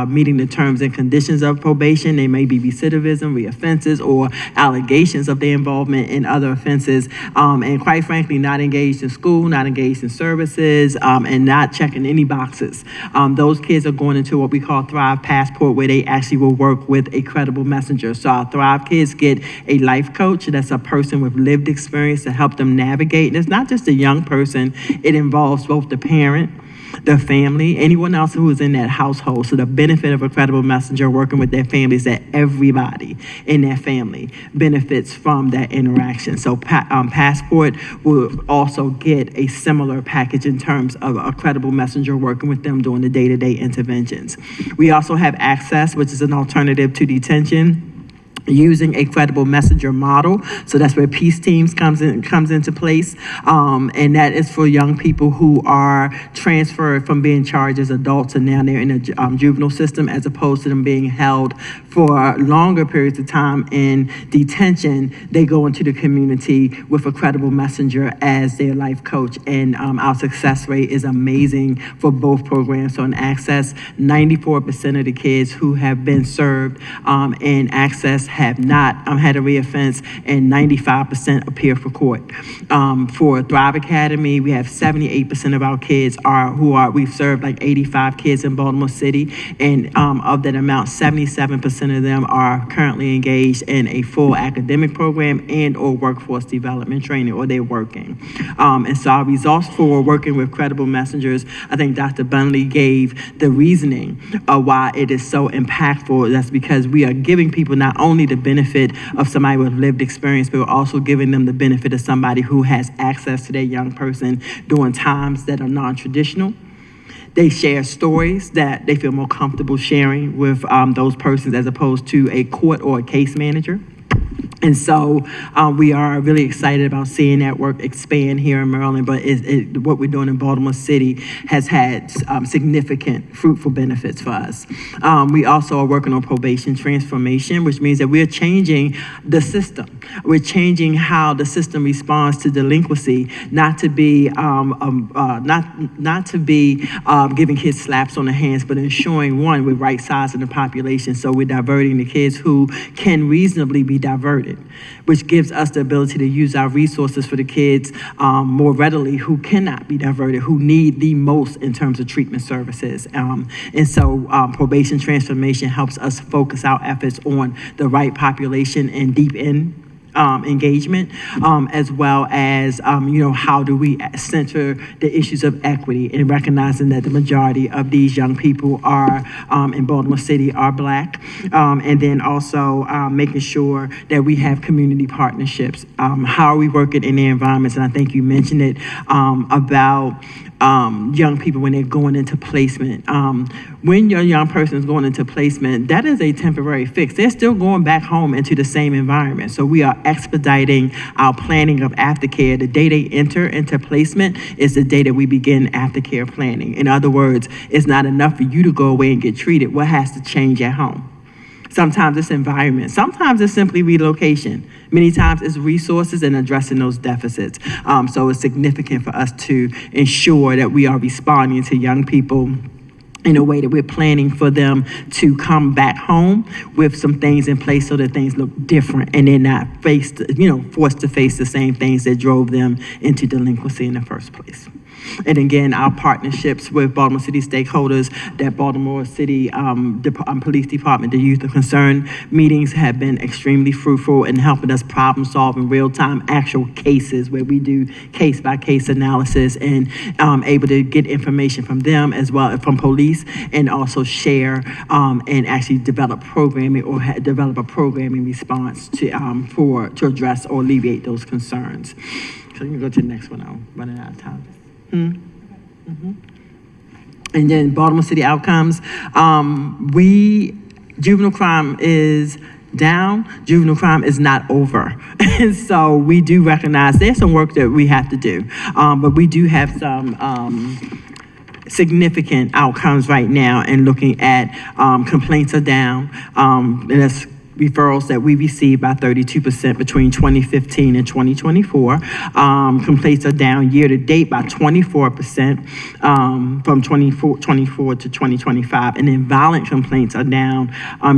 meeting the terms and conditions of probation. They may be recidivism, reoffenses, or allegations of their involvement in other offenses, and quite frankly, not engaged in school, not engaged in services, and not checking any boxes. Those kids are going into what we call Thrive Passport, where they actually will work with a credible messenger. So our Thrive kids get a life coach. That's a person with lived experience to help them navigate. And it's not just a young person. It involves both the parent, the family, anyone else who is in that household. So the benefit of a credible messenger working with their family is that everybody in their family benefits from that interaction. So Passport will also get a similar package in terms of a credible messenger working with them during the day-to-day interventions. We also have Access, which is an alternative to detention, using a credible messenger model. So that's where Peace Teams comes into place. And that is for young people who are transferred from being charged as adults and now they're in a juvenile system, as opposed to them being held for longer periods of time in detention. They go into the community with a credible messenger as their life coach. And our success rate is amazing for both programs. So in Access, 94% of the kids who have been served in Access have not had a reoffense, and 95% appear for court. For Thrive Academy, we have 78% of our kids we've served like 85 kids in Baltimore City, and of that amount, 77% of them are currently engaged in a full academic program and or workforce development training, or they're working. And so our results for working with credible messengers, I think Dr. Bunley gave the reasoning of why it is so impactful. That's because we are giving people not only the benefit of somebody with lived experience, but we're also giving them the benefit of somebody who has access to their young person during times that are non-traditional. They share stories that they feel more comfortable sharing with those persons as opposed to a court or a case manager. And so we are really excited about seeing that work expand here in Maryland, but what we're doing in Baltimore City has had significant fruitful benefits for us. We also are working on probation transformation, which means that we're changing the system. We're changing how the system responds to delinquency, not to be giving kids slaps on the hands, but ensuring, one, we're right-sizing the population, so we're diverting the kids who can reasonably be diverted, which gives us the ability to use our resources for the kids more readily who cannot be diverted, who need the most in terms of treatment services. And so probation transformation helps us focus our efforts on the right population and deep in engagement, as well as, how do we center the issues of equity and recognizing that the majority of these young people are in Baltimore City are Black, and then also making sure that we have community partnerships. How are we working in their environments? And I think you mentioned it about young people when they're going into placement. When your young person is going into placement, that is a temporary fix. They're still going back home into the same environment. So we are expediting our planning of aftercare. The day they enter into placement is the day that we begin aftercare planning. In other words, it's not enough for you to go away and get treated. What has to change at home? Sometimes it's environment. Sometimes it's simply relocation. Many times it's resources and addressing those deficits. So it's significant for us to ensure that we are responding to young people in a way that we're planning for them to come back home with some things in place so that things look different and they're not forced to face the same things that drove them into delinquency in the first place. And again, our partnerships with Baltimore City stakeholders, that Baltimore City Police Department, the Youth of Concern meetings have been extremely fruitful in helping us problem solve in real time actual cases where we do case by case analysis and able to get information from them as well from police and also share and actually develop programming or develop a programming response to address or alleviate those concerns. So you can go to the next one. I'm running out of time. And then Baltimore City outcomes. Juvenile crime is down. Juvenile crime is not over. And so we do recognize there's some work that we have to do. But we do have some significant outcomes right now in looking at complaints are down. And that's referrals that we received by 32% between 2015 and 2024. Complaints are down year to date by 24% from 2024 to 2025. And then violent complaints are down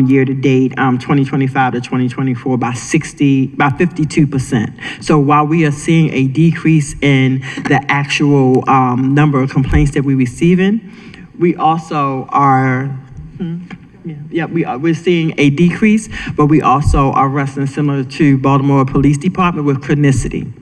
year to date 2025 to 2024 by 52%. So while we are seeing a decrease in the actual number of complaints that we're receiving, we also are we're seeing a decrease, but we also are wrestling similar to Baltimore Police Department with chronicity,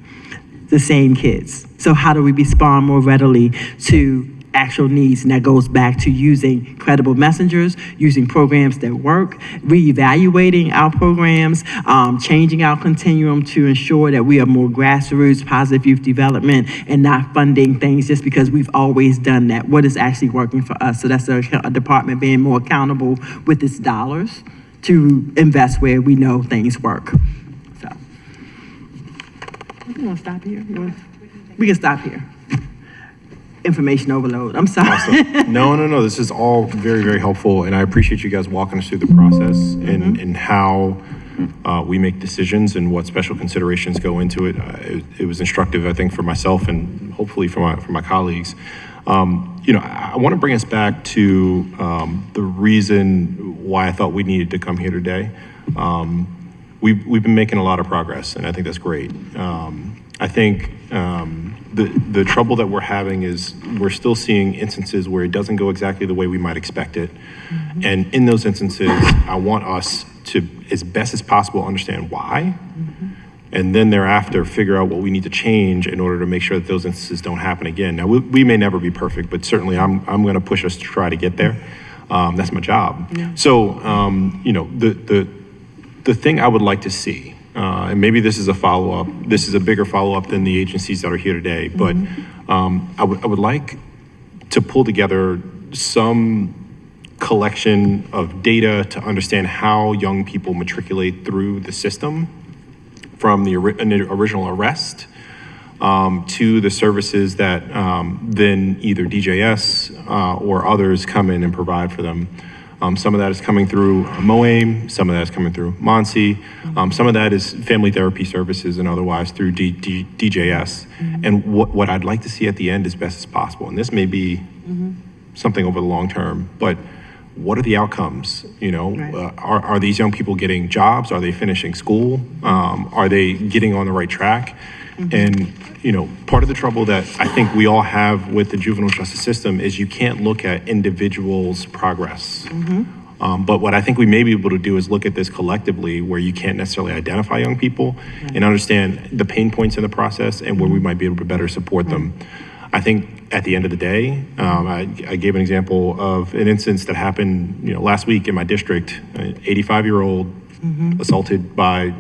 the same kids. So how do we respond more readily to actual needs? And that goes back to using credible messengers, using programs that work, reevaluating our programs, changing our continuum to ensure that we are more grassroots, positive youth development, and not funding things just because we've always done that. What is actually working for us? So that's a department being more accountable with its dollars to invest where we know things work. So, you want to stop here? We can stop here. Information overload. I'm sorry. Awesome. No. This is all very, very helpful, and I appreciate you guys walking us through the process and how we make decisions and what special considerations go into it. It was instructive, I think, for myself and hopefully for my colleagues. I want to bring us back to the reason why I thought we needed to come here today. We've been making a lot of progress, and I think that's great. I think the trouble that we're having is we're still seeing instances where it doesn't go exactly the way we might expect it. Mm-hmm. And in those instances, I want us to, as best as possible, understand why. Mm-hmm. And then thereafter, figure out what we need to change in order to make sure that those instances don't happen again. Now, we may never be perfect, but certainly I'm going to push us to try to get there. That's my job. Yeah. So, the thing I would like to see, and maybe this is a follow-up, this is a bigger follow-up than the agencies that are here today, but I would like to pull together some collection of data to understand how young people matriculate through the system from the original arrest to the services that then either DJS or others come in and provide for them. Some of that is coming through MOAIM, some of that is coming through MONSE, some of that is family therapy services and otherwise through DJS. Mm-hmm. And what I'd like to see at the end as best as possible, and this may be something over the long term, but what are the outcomes? Right. Are these young people getting jobs? Are they finishing school? Are they getting on the right track? Mm-hmm. And, part of the trouble that I think we all have with the juvenile justice system is you can't look at individuals' progress. Mm-hmm. But what I think we may be able to do is look at this collectively where you can't necessarily identify young people and understand the pain points in the process and where we might be able to better support them. I think at the end of the day, I gave an example of an instance that happened, last week in my district, an 85-year-old assaulted by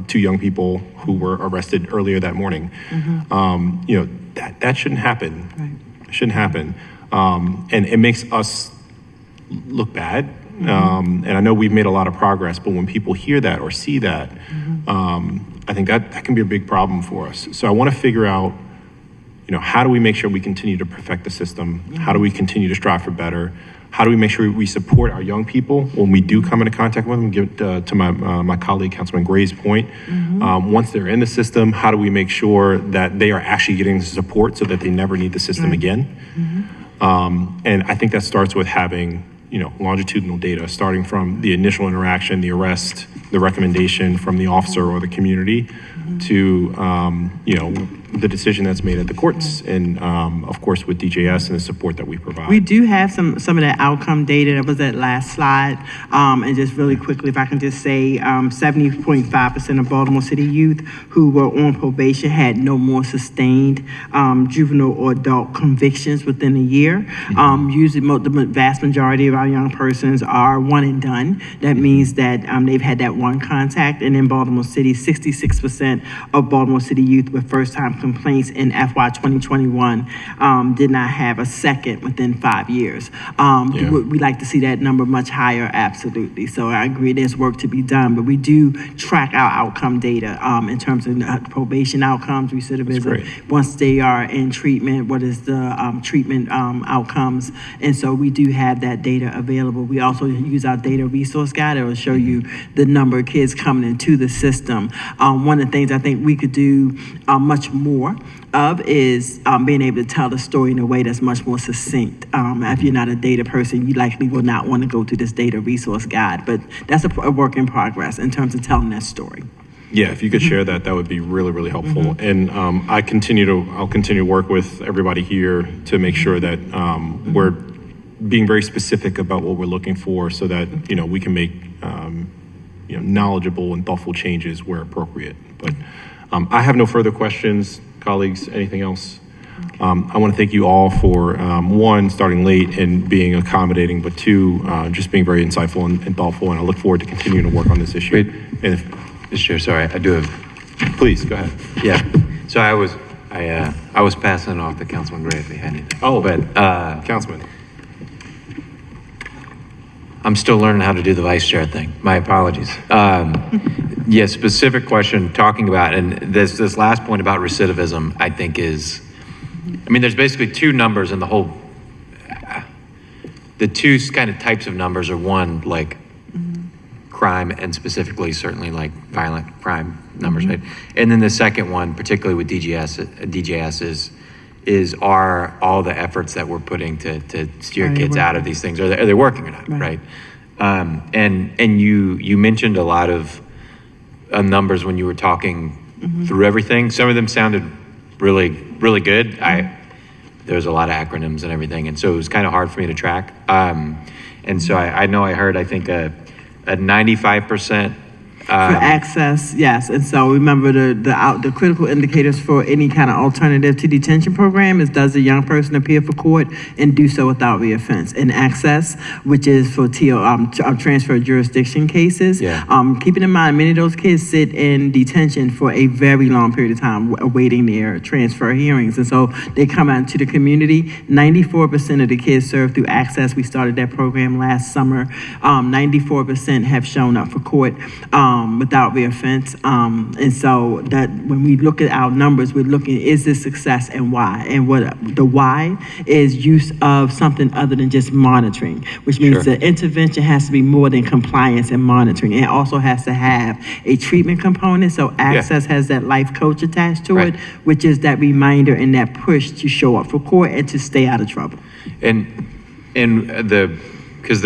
two young people who were arrested earlier that morning. That shouldn't happen. Right. It shouldn't happen. And it makes us look bad. And I know we've made a lot of progress, but when people hear that or see that, I think that can be a big problem for us. So I want to figure out, how do we make sure we continue to perfect the system? How do we continue to strive for better? How do we make sure we support our young people when we do come into contact with them? Give to my colleague, Councilman Gray's point. Once they're in the system, how do we make sure that they are actually getting the support so that they never need the system again? And I think that starts with having, longitudinal data, starting from the initial interaction, the arrest, the recommendation from the officer or the community to, the decision that's made at the courts and, of course, with DJS and the support that we provide. We do have some of that outcome data. That was that last slide. And just really quickly, if I can just say, 70.5% of Baltimore City youth who were on probation had no more sustained juvenile or adult convictions within a year. Usually, the vast majority of our young persons are one and done. That means that they've had that one contact. And in Baltimore City, 66% of Baltimore City youth with first-time complaints in FY 2021 did not have a second within 5 years. We like to see that number much higher, absolutely. So I agree there's work to be done, but we do track our outcome data in terms of probation outcomes, recidivism. Once they are in treatment, what is the treatment outcomes? And so we do have that data available. We also use our data resource guide. It will show you the number of kids coming into the system. One of the things I think we could do much more of is being able to tell the story in a way that's much more succinct. If you're not a data person, you likely will not want to go to this data resource guide, but that's a work in progress in terms of telling that story. Yeah, if you could share that, that would be really, really helpful. And I'll continue to work with everybody here to make sure that we're being very specific about what we're looking for so that, we can make, knowledgeable and thoughtful changes where appropriate. But I have no further questions, colleagues. Anything else? I want to thank you all for, one, starting late and being accommodating, but two, just being very insightful and thoughtful. And I look forward to continuing to work on this issue. And if, Mr. Chair, sorry, I do have. Please, go ahead. Yeah, so I was passing off to Councilman Gray if he had anything. Oh, but Councilman. I'm still learning how to do the vice chair thing. My apologies. Yeah, specific question talking about, and this last point about recidivism, I think is, there's basically two numbers in the whole, the two kind of types of numbers are one, like crime and specifically certainly like violent crime numbers, right? And then the second one, particularly with DJS is are all the efforts that we're putting to steer kids out of these things, are they working or not, right? And you mentioned a lot of numbers when you were talking through everything. Some of them sounded really, really good. There was a lot of acronyms and everything, and so it was kind of hard for me to track. And so I know I heard, I think, a 95%. For access, yes. And so remember the critical indicators for any kind of alternative to detention program is, does the young person appear for court and do so without reoffense? And access, which is for transfer jurisdiction cases. Keeping in mind, many of those kids sit in detention for a very long period of time awaiting their transfer hearings. And so they come out to the community. 94% of the kids served through access. We started that program last summer. 94% have shown up for court without reoffense. And so that when we look at our numbers, we're looking, is this success and why? And what the why is use of something other than just monitoring, which means the intervention has to be more than compliance and monitoring. It also has to have a treatment component. So access has that life coach attached to it, which is that reminder and that push to show up for court and to stay out of trouble. And because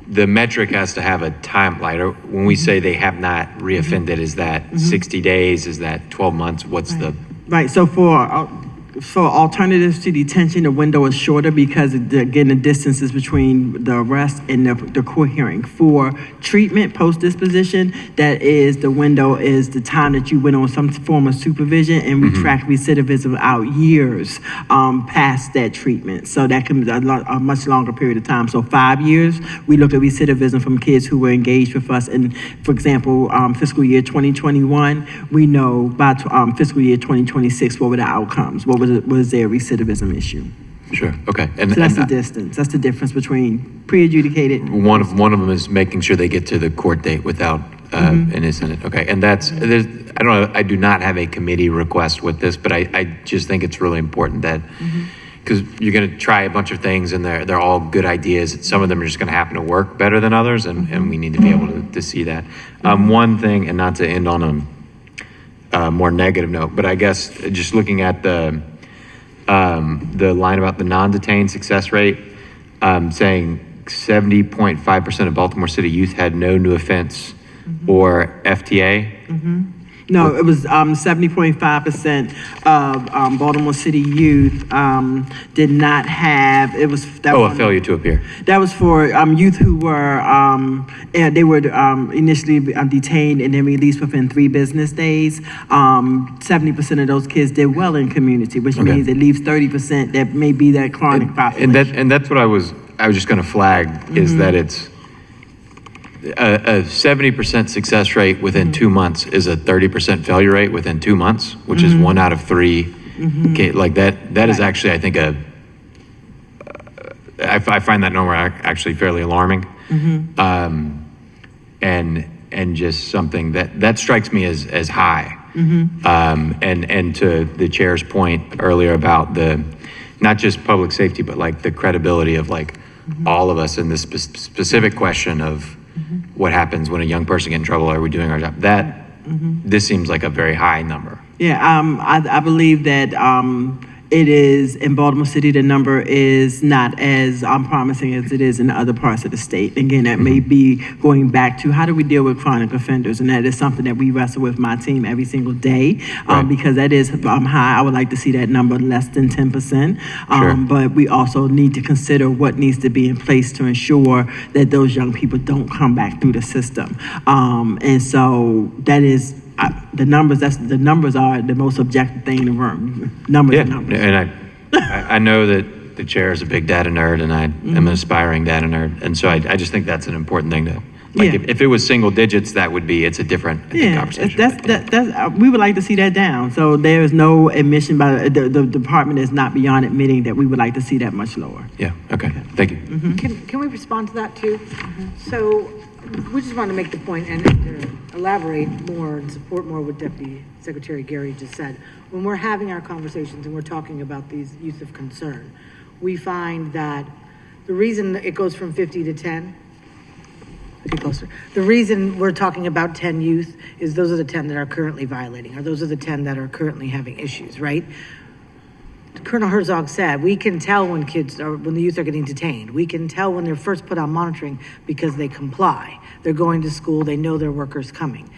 the metric has to have a timeline. When we say they have not reoffended, is that 60 days? Is that 12 months? What's the... Right, so for alternatives to detention, the window is shorter because, again, the distances between the arrest and the court hearing. For treatment post-disposition, the window is the time that you went on some form of supervision, and we track recidivism out years past that treatment. So that can be a much longer period of time. So 5 years, we look at recidivism from kids who were engaged with us. And for example, fiscal year 2021, we know by fiscal year 2026, what were the outcomes? What was their recidivism issue? Sure. Okay. So that's the distance. That's the difference between pre-adjudicated. One of them is making sure they get to the court date without an incident. Okay. And I do not have a committee request with this, but I just think it's really important that because you're going to try a bunch of things and they're all good ideas. Some of them are just going to happen to work better than others, and we need to be able to see that. One thing, and not to end on a more negative note, but I guess just looking at the line about the non-detained success rate, saying 70.5% of Baltimore City youth had no new offense or FTA. No, it was 70.5% of Baltimore City youth did not have, it was. A failure to appear. That was for youth who were, and they were initially detained and then released within 3 business days. 70% of those kids did well in community, which means it leaves 30% that may be that chronic population. And that's what I was just going to flag, is that it's a 70% success rate within 2 months is a 30% failure rate within 2 months, which is 1 out of 3. Okay, like that is actually, I think, I find that number actually fairly alarming. And just something that strikes me as high. And to the chair's point earlier about not just public safety, but like the credibility of like all of us in this specific question of what happens when a young person gets in trouble. Are we doing our job? This seems like a very high number. Yeah, I believe that it is in Baltimore City, the number is not as promising as it is in other parts of the state. Again, that may be going back to how do we deal with chronic offenders, and that is something that we wrestle with my team every single day, because that is high. I would like to see that number less than 10%, but we also need to consider what needs to be in place to ensure that those young people don't come back through the system. And so that is the numbers. The numbers are the most objective thing in the room. Numbers are numbers. And I know that the chair is a big data nerd, and I am an aspiring data nerd, and so I just think that's an important thing to. Like if it was single digits, it's a different conversation. That's we would like to see that down. So there is no admission by the department is not beyond admitting that we would like to see that much lower. Yeah. Okay. Thank you. Can we respond to that too? So we just want to make the point and to elaborate more and support more what Deputy Secretary Gary just said. When we're having our conversations and we're talking about these youth of concern, we find that the reason it goes from 50 to 10, get closer. The reason we're talking about 10 youth is those are the 10 that are currently violating, or those are the 10 that are currently having issues, right? Colonel Herzog said, we can tell when the youth are getting detained. We can tell when they're first put on monitoring because they comply. They're going to school, they know their workers coming.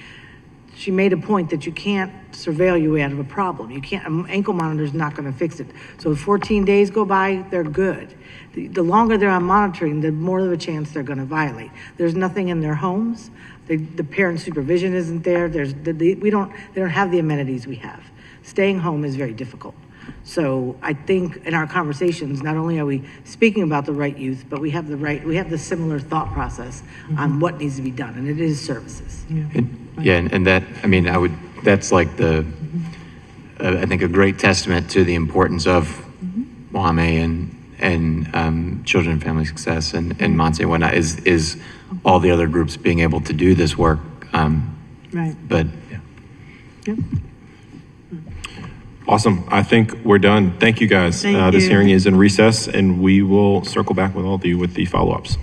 She made a point that you can't surveil your way out of a problem. You can't, an ankle monitor is not going to fix it. So if 14 days go by, they're good. The longer they're on monitoring, the more of a chance they're going to violate. There's nothing in their homes. The parent supervision isn't there. They don't have the amenities we have. Staying home is very difficult. So I think in our conversations, not only are we speaking about the right youth, but we have the similar thought process on what needs to be done, and it is services. And that, I mean, that's like I think a great testament to the importance of WAME and Children and Family Success and MONSE and whatnot, is all the other groups being able to do this work. Right. But, Yep. Awesome. I think we're done. Thank you, guys. Thank This you. hearing is in recess, and we will circle back with all of you with the follow-ups.